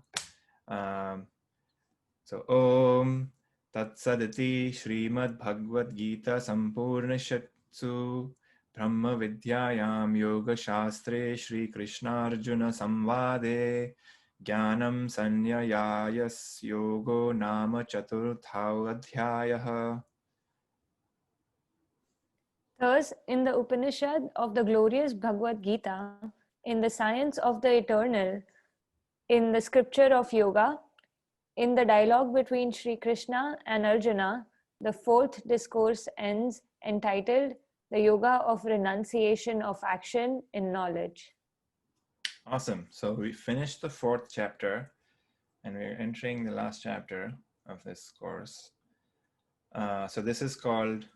So Om Tat Saditi Srimad Bhagavad Gita Sampurna Shatsu Brahma Vidyayam Yoga Shastre Shri Krishna Arjuna Samvade Jnanam Sanyayas Yogo Nama Chaturthau Adhyayah. Thus, in the Upanishad of the glorious Bhagavad Gita, in the science of the eternal, in the scripture of yoga, in the dialogue between Sri Krishna and Arjuna, the fourth discourse ends, entitled The Yoga of Renunciation of Action in Knowledge. Awesome. So we finished the fourth chapter, and we're entering the last chapter of this course. So this is called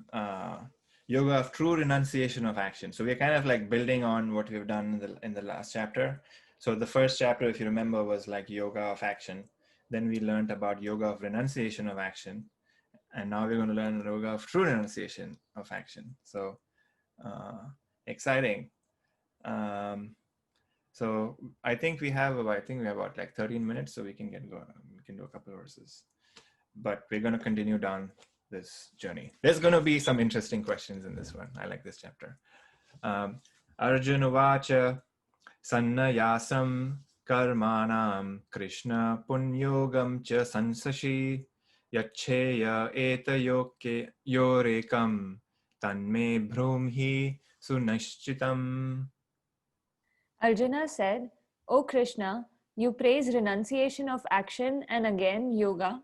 Yoga of True Renunciation of Action. So we're kind of like building on what we've done in the last chapter. So the first chapter, if you remember, was like Yoga of Action. Then we learned about Yoga of Renunciation of Action. And now we're going to learn Yoga of True Renunciation of Action. So exciting. So I think we have about like 13 minutes, so we can get going. We can do a couple of verses. But we're going to continue down this journey. There's going to be some interesting questions in this one. I like this chapter. Arjuna Vacha Sannayasam Karmanam Krishna Punyogam Cha Sansashi Yacheya Eta Yorekam Tanme Brumhi Sunashchitam. Arjuna said, O Krishna, you praise renunciation of action and again yoga,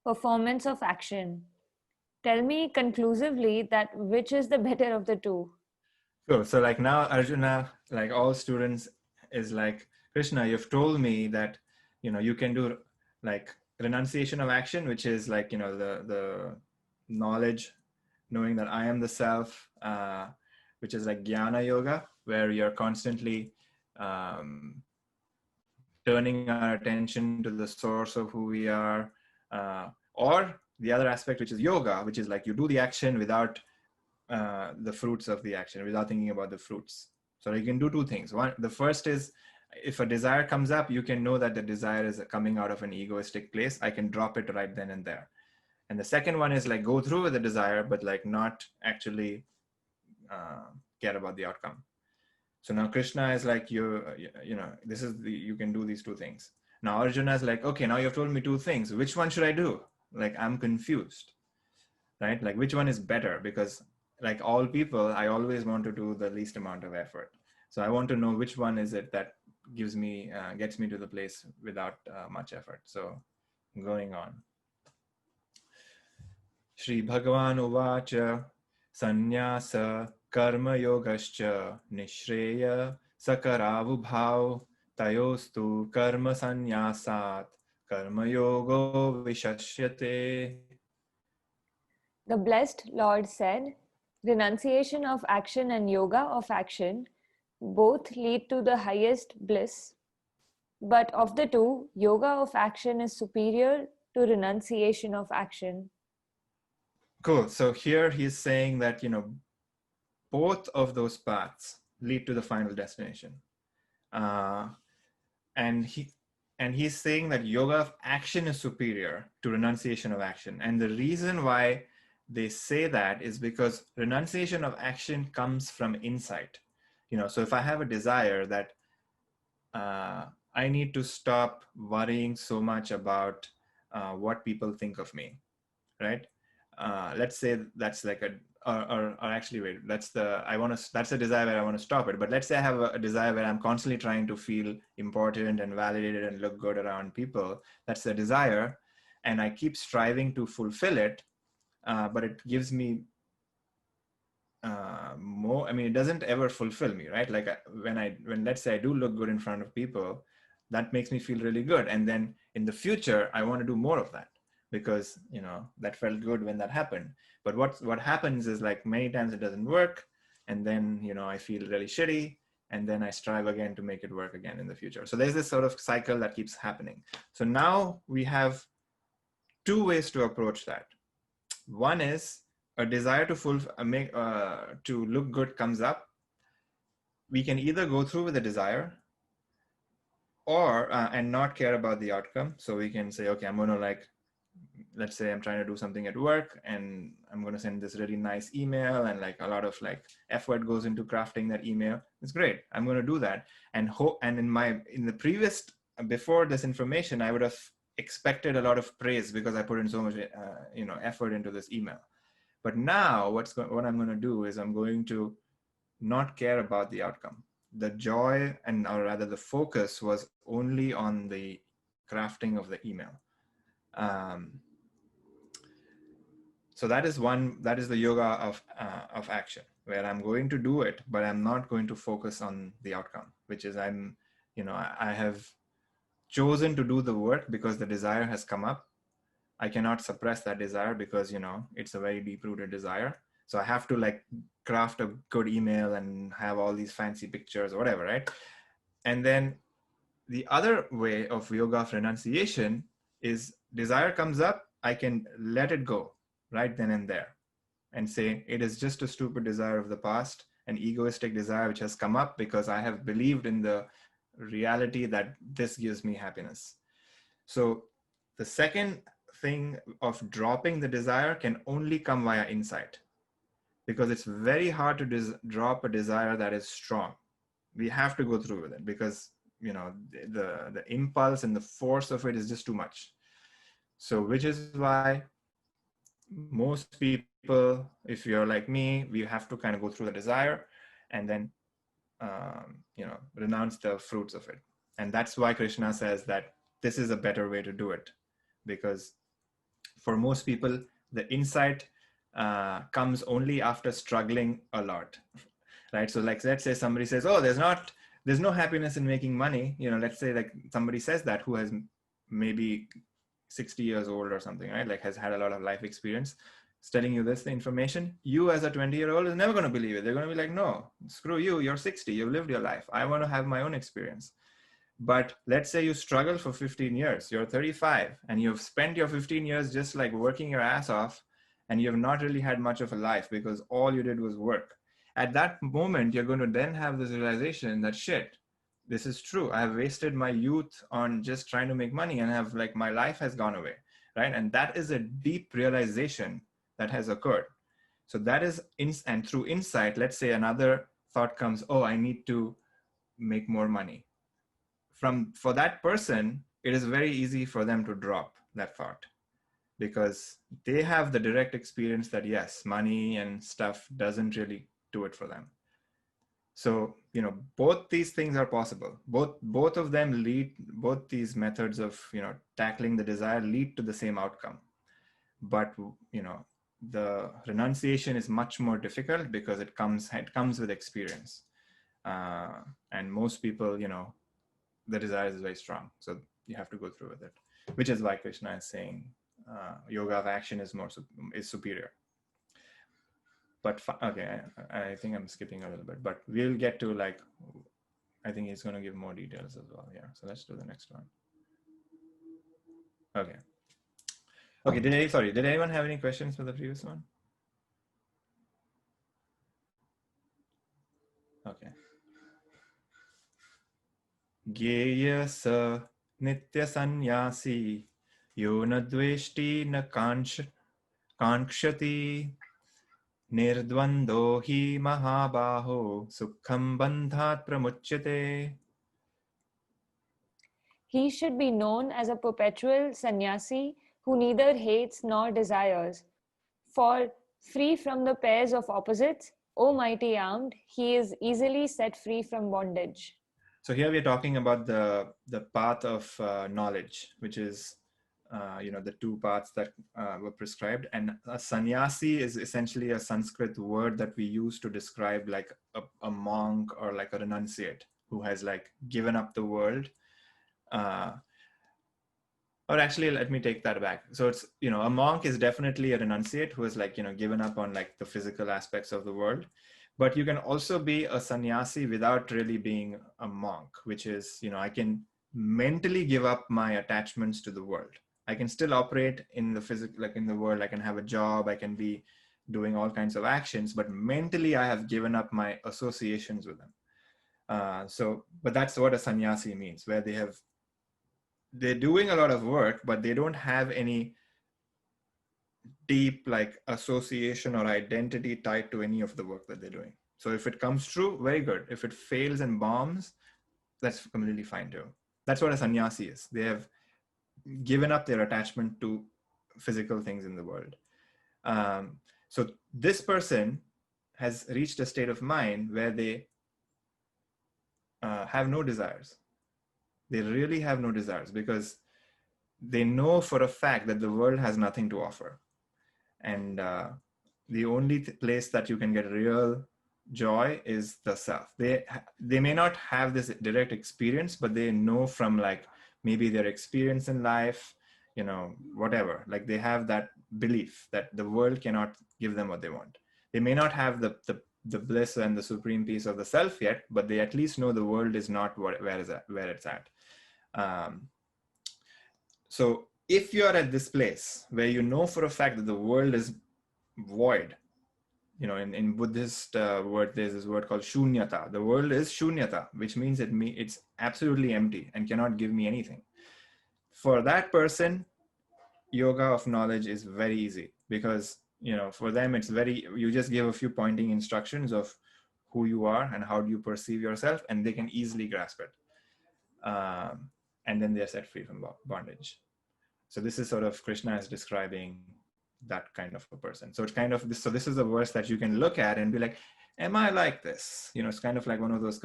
performance of action. Tell me conclusively that which is the better of the two. Cool. So like now Arjuna, like all students, is like, Krishna, you've told me that, you can do like renunciation of action, which is like, the knowledge, knowing that I am the self, which is like jnana yoga, where you're constantly turning our attention to the source of who we are, or the other aspect, which is yoga, which is like you do the action without the fruits of the action, without thinking about the fruits. So you can do two things. One, the first is, if a desire comes up, you can know that the desire is coming out of an egoistic place. I can drop it right then and there. And the second one is like go through with the desire, but like not actually care about the outcome. So now Krishna is like, you can do these two things. Now Arjuna is like, okay, now you've told me two things. Which one should I do? Like, I'm confused, right? Like, which one is better? Because like all people, I always want to do the least amount of effort. So I want to know which one is it that gets me to the place without much effort. So going on. Shri Bhagavan Uvacha Sannyasa Karma Yogascha Nishreya Sakaravubhav Tayostu Karma Sannyasat Karma Yogo Vishashyate. The blessed Lord said, renunciation of action and yoga of action both lead to the highest bliss, but of the two, yoga of action is superior to renunciation of action. Cool. So here he's saying that, both of those paths lead to the final destination. And he's saying that yoga of action is superior to renunciation of action. And the reason why they say that is because renunciation of action comes from insight. So if I have a desire that I need to stop worrying so much about what people think of me, right? Let's say that's like or actually wait, that's a desire where I want to stop it. But let's say I have a desire where I'm constantly trying to feel important and validated and look good around people. That's a desire, and I keep striving to fulfill it, but it gives me more. I mean, it doesn't ever fulfill me, right? Like when let's say I do look good in front of people, that makes me feel really good, and then in the future I want to do more of that, because that felt good when that happened. But what happens is, like, many times it doesn't work, and then I feel really shitty, and then I strive again to make it work again in the future. So there's this sort of cycle that keeps happening. So now we have two ways to approach that. One is a desire to look good comes up. We can either go through with the desire or and not care about the outcome. So we can say, okay, I'm going to, let's say I'm trying to do something at work, and I'm going to send this really nice email, and like a lot of effort goes into crafting that email. It's great. I'm going to do that. And in the previous, before this information, I would have expected a lot of praise because I put in so much, effort into this email. But now what I'm going to do is I'm going to not care about the outcome. The joy, or rather the focus, was only on the crafting of the email. So that is the yoga of action, where I'm going to do it, but I'm not going to focus on the outcome, which is I have chosen to do the work because the desire has come up. I cannot suppress that desire because, it's a very deep-rooted desire. So I have to craft a good email and have all these fancy pictures or whatever, right? And then the other way of yoga of renunciation is desire comes up, I can let it go right then and there and say, it is just a stupid desire of the past, an egoistic desire which has come up because I have believed in the reality that this gives me happiness. So the second thing of dropping the desire can only come via insight, because it's very hard to drop a desire that is strong. We have to go through with it because the impulse and the force of it is just too much. So which is why most people, if you're like me, we have to kind of go through the desire and then renounce the fruits of it. And that's why Krishna says that this is a better way to do it, because for most people the insight comes only after struggling a lot, right? So let's say somebody says, oh, there's no happiness in making money, let's say somebody says that, who has maybe 60 years old or something, right? Has had a lot of life experience, is telling you this information. You as a 20-year-old is never going to believe it. They're going to be like, no, screw you, you're 60, you've lived your life, I want to have my own experience. But let's say you struggle for 15 years, you're 35, and you've spent your 15 years just working your ass off, and you have not really had much of a life because all you did was work. At that moment, you're going to then have this realization that, shit, this is true. I have wasted my youth on just trying to make money, and have my life has gone away, right? And that is a deep realization that has occurred. So that is, and through insight, let's say another thought comes, oh, I need to make more money. For that person, it is very easy for them to drop that thought because they have the direct experience that, yes, money and stuff doesn't really do it for them. So, both these things are possible. Both of them both these methods of, tackling the desire lead to the same outcome. But, the renunciation is much more difficult because it comes with experience. And most people, the desire is very strong. So you have to go through with it, which is why Krishna is saying yoga of action is superior. But okay, I think I'm skipping a little bit, but we'll get to I think he's going to give more details as well here. So let's do the next one. Okay. Did anyone have any questions for the previous one? Okay. Gyeya sa nitya sanyasi yo na dveshti na kankshati nirdvando hi mahabaho sukham bandhat pramuchyate. He should be known as a perpetual sannyasi who neither hates nor desires. For Free from the pairs of opposites, O mighty armed, he is easily set free from bondage. So here we are talking about the path of knowledge, which is the two paths that were prescribed. And a sannyasi is essentially a Sanskrit word that we use to describe like a monk or like a renunciate who has like given up the world. Or actually, let me take that back. So it's, a monk is definitely a renunciate who is like, given up on like the physical aspects of the world. But you can also be a sannyasi without really being a monk, which is, I can mentally give up my attachments to the world. I can still operate in the physical, like in the world. I can have a job. I can be doing all kinds of actions, but mentally I have given up my associations with them. But that's what a sannyasi means, where they're doing a lot of work, but they don't have any deep like association or identity tied to any of the work that they're doing. So if it comes true, very good. If it fails and bombs, that's completely fine too. That's what a sannyasi is. They have given up their attachment to physical things in the world. So this person has reached a state of mind where they have no desires. They really have no desires because they know for a fact that the world has nothing to offer. And the only place that you can get real joy is the self. They may not have this direct experience, but they know from like maybe their experience in life, whatever, like they have that belief that the world cannot give them what they want. They may not have the bliss and the supreme peace of the self yet, but they at least know the world is not where it's at. So if you're at this place where you know for a fact that the world is void, in Buddhist word, there's this word called shunyata. The world is shunyata, which means it's absolutely empty and cannot give me anything. For that person, yoga of knowledge is very easy because, for them, you just give a few pointing instructions of who you are and how do you perceive yourself, and they can easily grasp it. And then they're set free from bondage. So this is sort of Krishna is describing that kind of a person. So it's kind of this. So this is a verse that you can look at and be like, "Am I like this?" It's kind of like one of those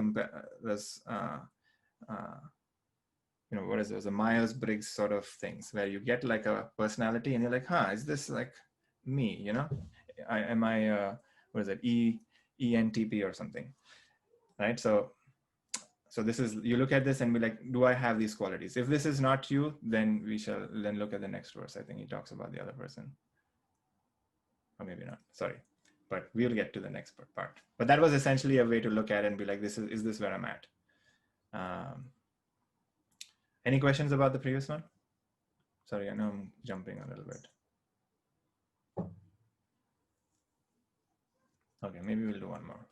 what is those? The Myers-Briggs sort of things where you get like a personality and you're like, "Huh, is this like me?" Am I what is it? ENTP or something, right? So this is, you look at this and be like, do I have these qualities? If this is not you, then we shall then look at the next verse. I think he talks about the other person. Or maybe not, sorry. But we'll get to the next part. But that was essentially a way to look at it and be like, is this where I'm at? Any questions about the previous one? Sorry, I know I'm jumping a little bit. Okay, maybe we'll do one more.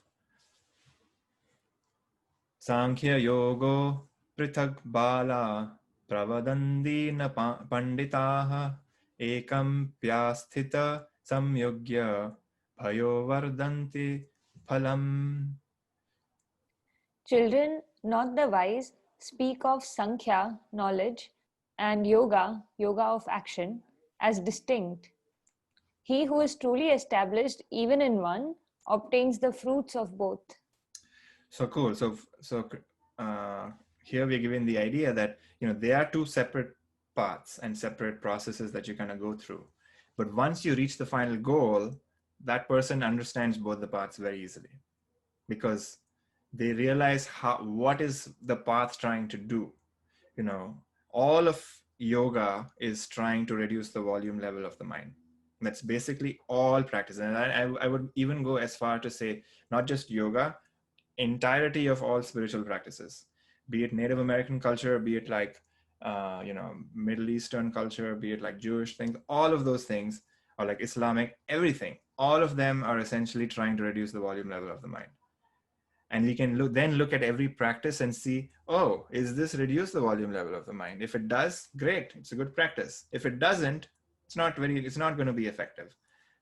Sankhya yogo prithak bala pravadandi na panditaha ekam pyasthita samyogya bhayo vardanti phalam. Children, not the wise, speak of Sankhya, knowledge, and yoga, yoga of action, as distinct. He who is truly established even in one obtains the fruits of both. So cool. So here we're given the idea that there are two separate paths and separate processes that you kind of go through. But once you reach the final goal, that person understands both the paths very easily because they realize what is the path trying to do. All of yoga is trying to reduce the volume level of the mind. That's basically all practice. And I would even go as far to say, not just yoga, entirety of all spiritual practices, be it Native American culture, be it like Middle Eastern culture, be it like Jewish things, all of those things, or like Islamic, everything, all of them are essentially trying to reduce the volume level of the mind. And we can then look at every practice and see, oh, is this reduce the volume level of the mind? If it does, great, it's a good practice. If it doesn't, it's not going to be effective.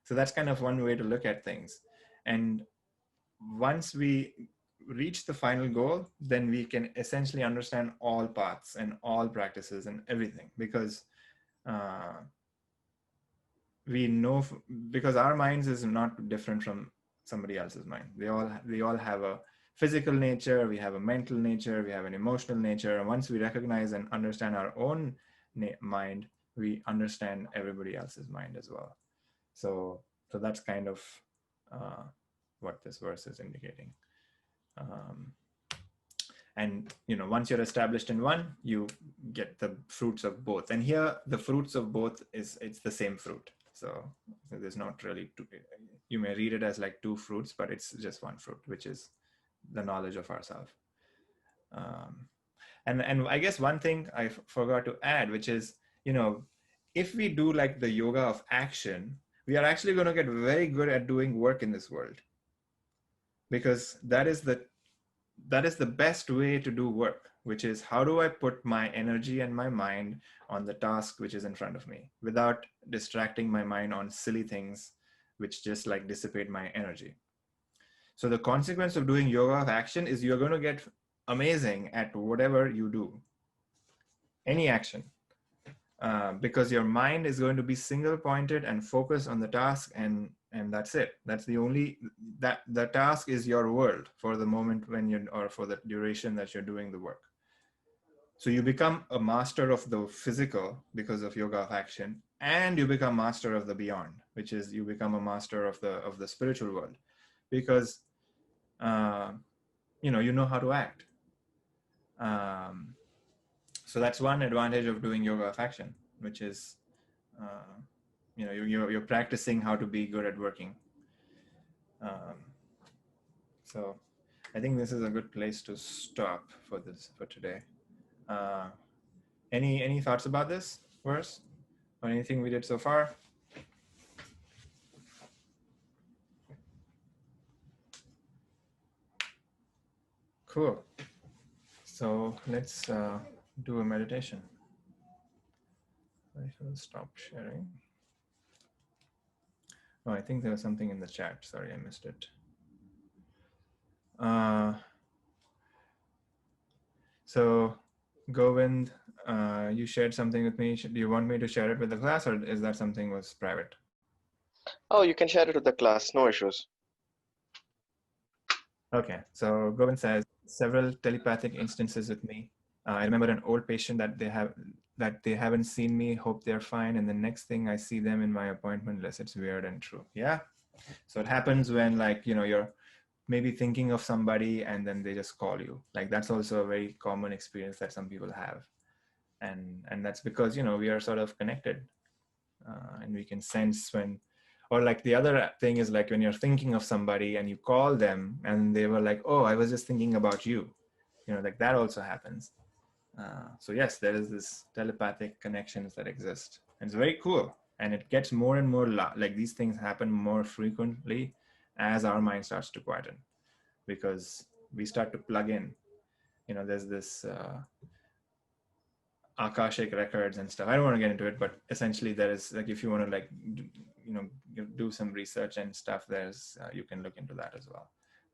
So that's kind of one way to look at things. And once we reach the final goal, then we can essentially understand all paths and all practices and everything, because we know because our minds is not different from somebody else's mind. We all have a physical nature, we have a mental nature, we have an emotional nature, and once we recognize and understand our own mind, we understand everybody else's mind as well. So that's kind of what this verse is indicating. And once you're established in one, you get the fruits of both. And here the fruits of both it's the same fruit. So there's not really two, you may read it as like two fruits, but it's just one fruit, which is the knowledge of ourselves. And I guess one thing I forgot to add, which is, if we do like the yoga of action, we are actually going to get very good at doing work in this world, because that is the best way to do work, which is how do I put my energy and my mind on the task which is in front of me without distracting my mind on silly things which just like dissipate my energy. So the consequence of doing yoga of action is you're going to get amazing at whatever you do, any action, because your mind is going to be single pointed and focused on the task, and that's it. That's the task is your world for the moment or for the duration that you're doing the work. So you become a master of the physical because of yoga of action, and you become master of the beyond, which is you become a master of the spiritual world, because you know how to act. So that's one advantage of doing yoga of action, which is you're practicing how to be good at working. So I think this is a good place to stop for today. Any thoughts about this verse or anything we did so far? Cool. So let's do a meditation. I will stop sharing. Oh, I think there was something in the chat. Sorry, I missed it. So Govind, you shared something with me. Do you want me to share it with the class, or is that something was private? Oh, you can share it with the class, no issues. Okay, so Govind says, several telepathic instances with me. I remember an old patient that they haven't seen me, hope they're fine, and the next thing I see them in my appointment list. It's weird and true. Yeah. So it happens when you're maybe thinking of somebody and then they just call you. Like that's also a very common experience that some people have. And that's because, we are sort of connected and we can sense when, or like the other thing is like when you're thinking of somebody and you call them and they were like, oh, I was just thinking about you, like that also happens. So yes, there is this telepathic connections that exist, and it's very cool. And it gets more and more like these things happen more frequently as our mind starts to quieten, because we start to plug in. There's this Akashic records and stuff. I don't want to get into it, but essentially there is like, if you want to like, do some research and stuff, there's you can look into that as well.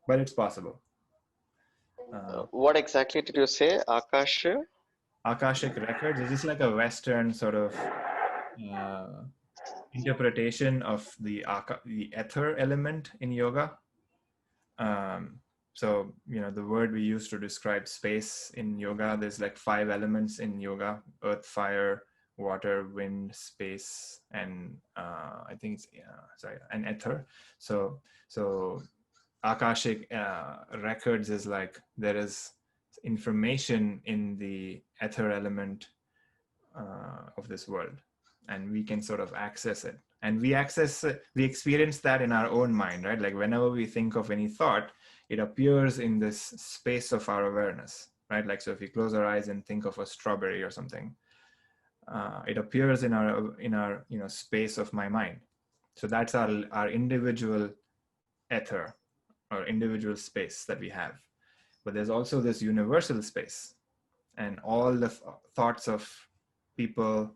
But it's possible. What exactly did you say, Akash? Akashic records is just like a Western sort of interpretation of the ether element in yoga. So, the word we use to describe space in yoga, there's like 5 elements in yoga: earth, fire, water, wind, space, and I think it's, and ether. So Akashic records is like there is information in the ether element of this world, and we can sort of access it. And we experience that in our own mind, right? Like whenever we think of any thought, it appears in this space of our awareness, right? Like, so if we close our eyes and think of a strawberry or something, it appears in our space of my mind. So that's our individual ether or individual space that we have. But there's also this universal space, and all the thoughts of people,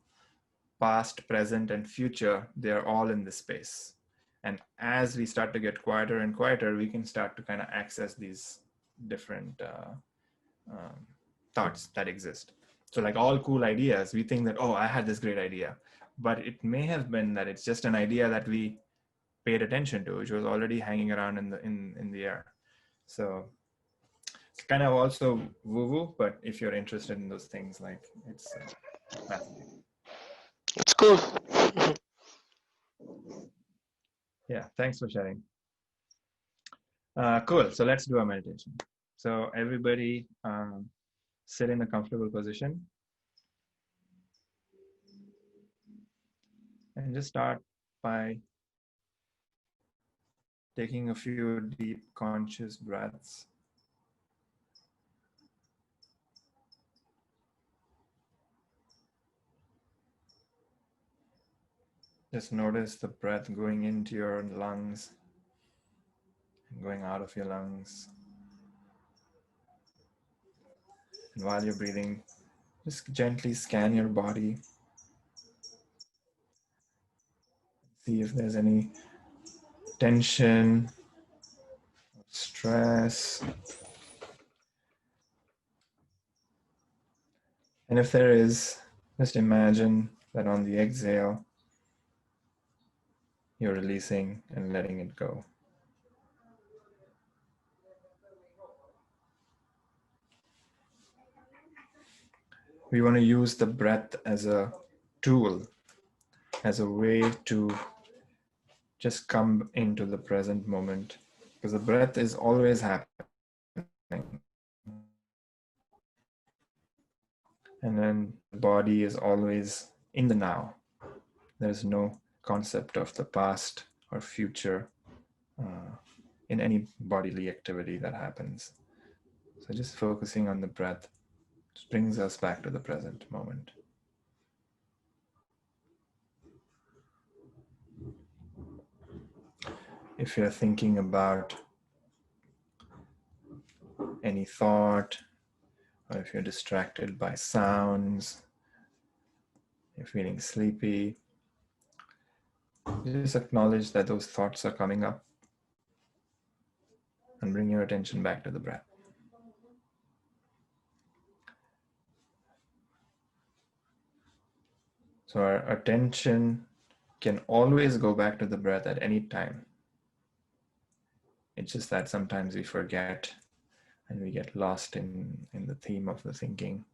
past, present, and future, they're all in this space. And as we start to get quieter and quieter, we can start to kind of access these different thoughts that exist. So like all cool ideas, we think that, oh, I had this great idea, but it may have been that it's just an idea that we paid attention to, which was already hanging around in the air. So it's kind of also woo-woo, but if you're interested in those things, like it's fascinating. It's cool. Yeah, thanks for sharing. Cool. So let's do a meditation. So everybody sit in a comfortable position and just start by taking a few deep conscious breaths. Just notice the breath going into your lungs and going out of your lungs. And while you're breathing, just gently scan your body. See if there's any tension, stress. And if there is, just imagine that on the exhale, you're releasing and letting it go. We want to use the breath as a tool, as a way to just come into the present moment, because the breath is always happening. And then the body is always in the now. There's no concept of the past or future in any bodily activity that happens. So just focusing on the breath just brings us back to the present moment. If you're thinking about any thought, or if you're distracted by sounds, you're feeling sleepy, just acknowledge that those thoughts are coming up and bring your attention back to the breath. So our attention can always go back to the breath at any time. It's just that sometimes we forget and we get lost in the theme of the thinking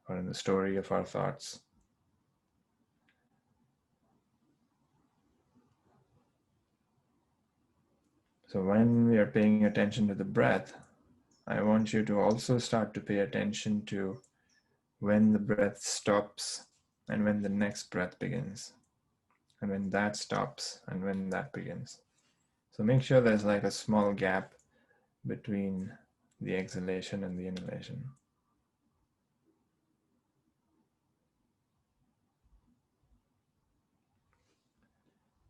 or in the story of our thoughts. So when we are paying attention to the breath, I want you to also start to pay attention to when the breath stops and when the next breath begins, and when that stops and when that begins. So make sure there's like a small gap between the exhalation and the inhalation.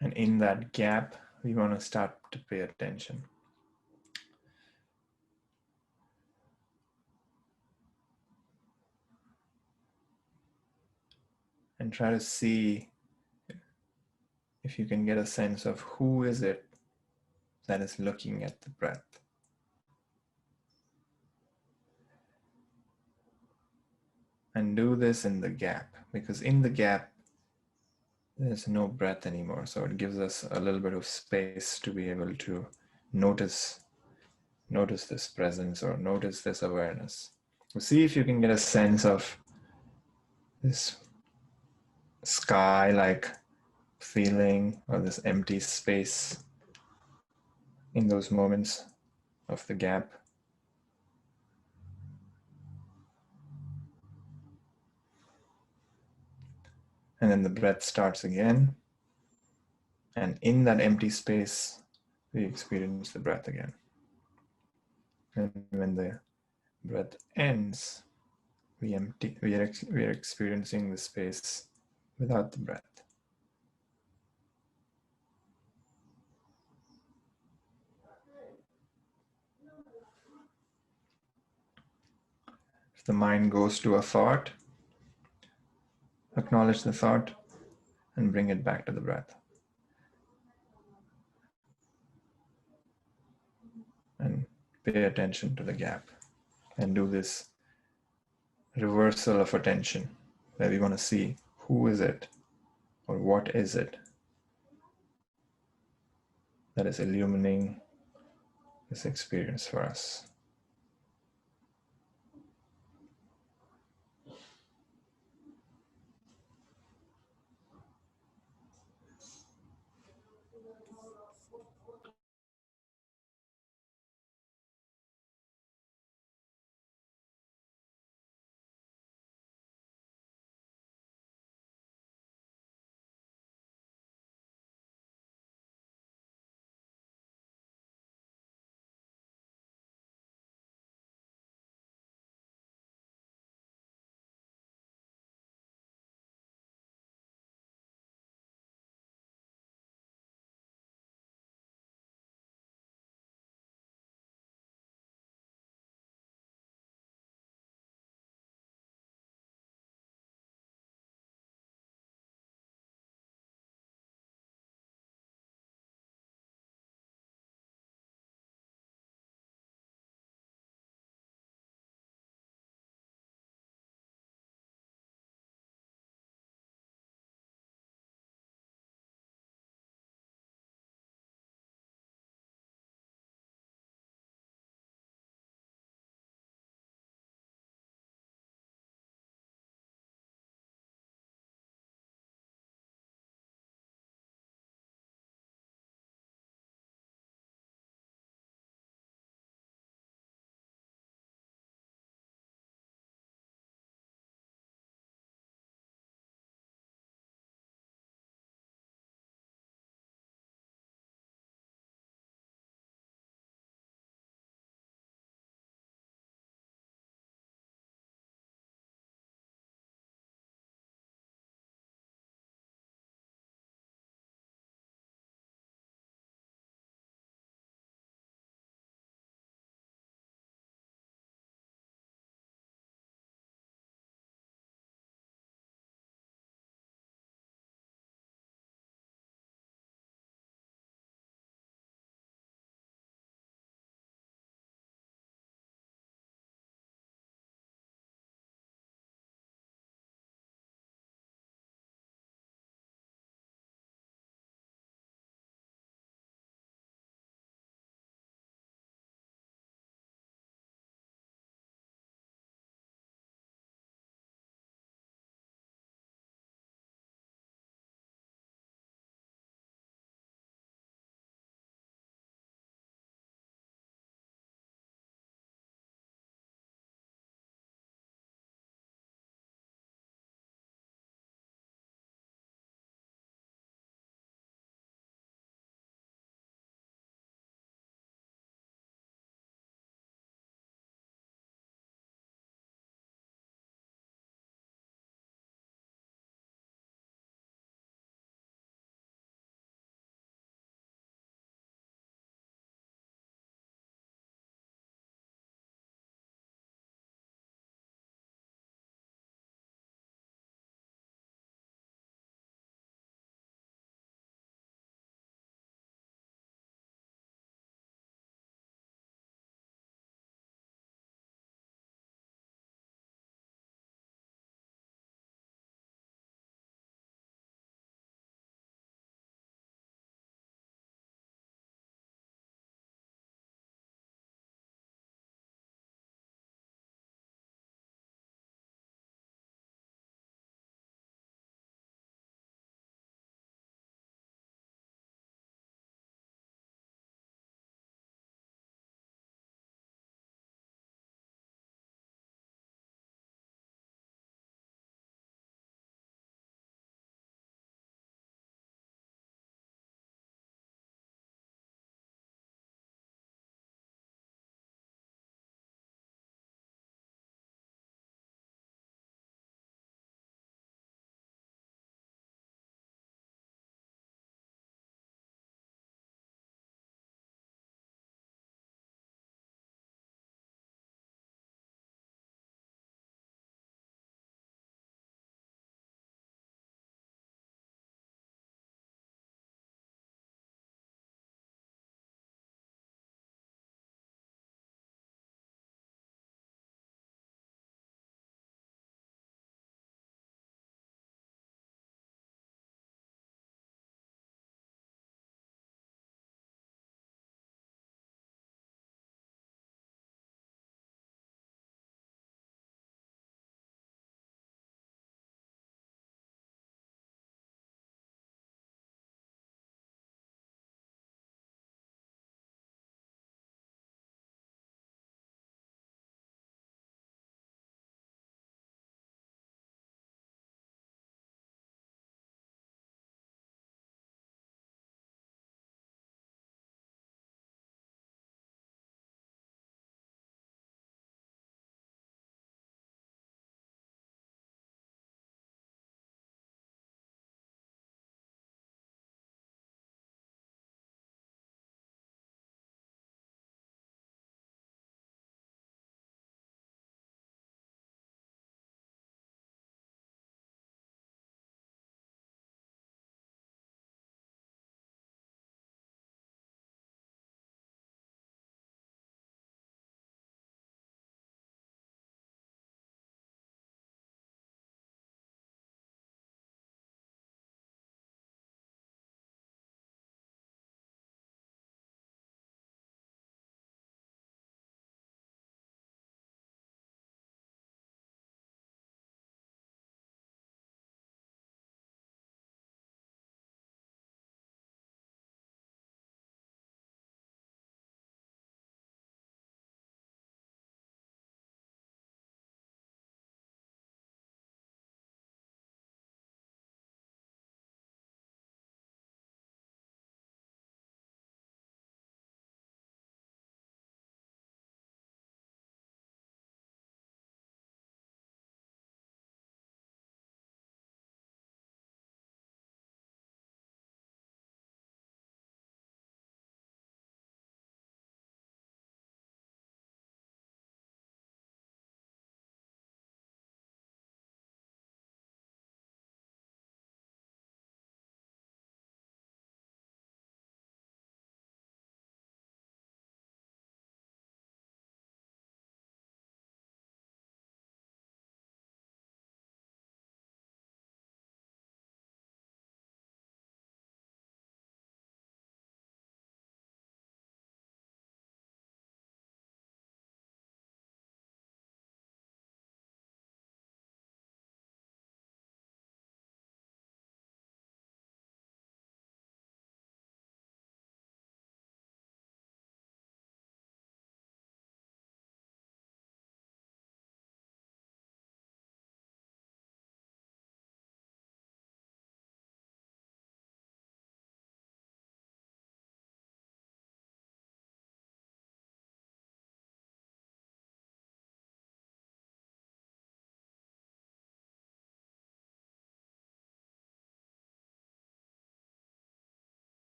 And in that gap, we want to start to pay attention. And try to see if you can get a sense of who is it that is looking at the breath. And do this in the gap, because in the gap, there's no breath anymore. So it gives us a little bit of space to be able to notice this presence or notice this awareness. So see if you can get a sense of this sky-like feeling or this empty space in those moments of the gap. And then the breath starts again. And in that empty space, we experience the breath again. And when the breath ends, we are experiencing the space without the breath. If the mind goes to a thought, acknowledge the thought and bring it back to the breath. And pay attention to the gap. And do this reversal of attention, where we want to see who is it or what is it that is illuminating this experience for us.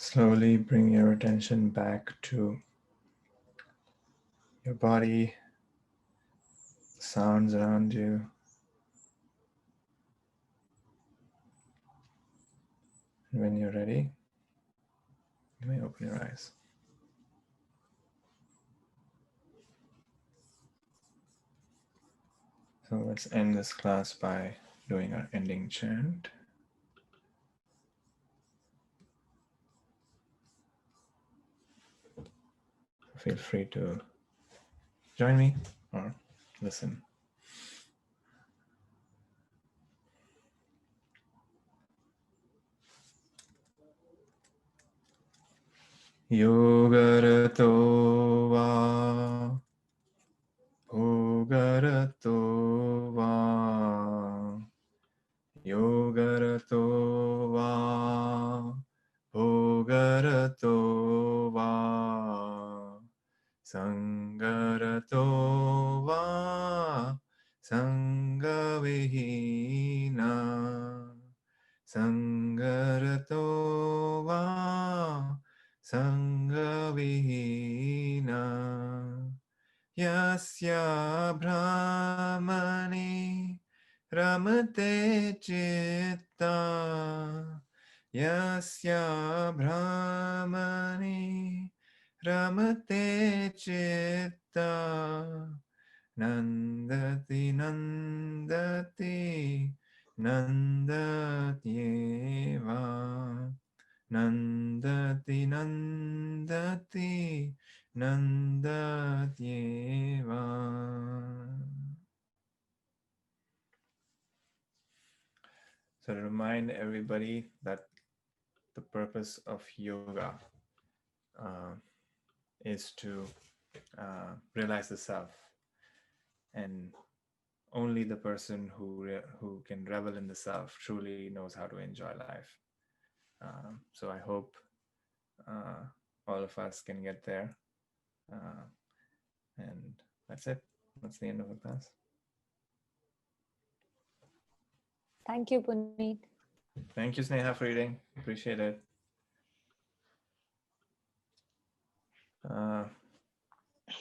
Slowly bring your attention back to your body, sounds around you. And when you're ready, you may open your eyes. So let's end this class by doing our ending chant. Feel free to join me or listen. Yogarato va, bhogarato va, yogarato va, bhogarato va, sangarato va, sangavihina, sangarato va, sangavihina, yasya brahmani ramate chitta, yasya brahmani ramate chitta, nandati nandati nandatyeva, nandati nandati nandatyeva. So to remind everybody that the purpose of yoga is to realize the self, and only the person who can revel in the self truly knows how to enjoy life. So I hope all of us can get there. And that's it. That's the end of the class. Thank you, Puneet. Thank you, Sneha, for reading. Appreciate it.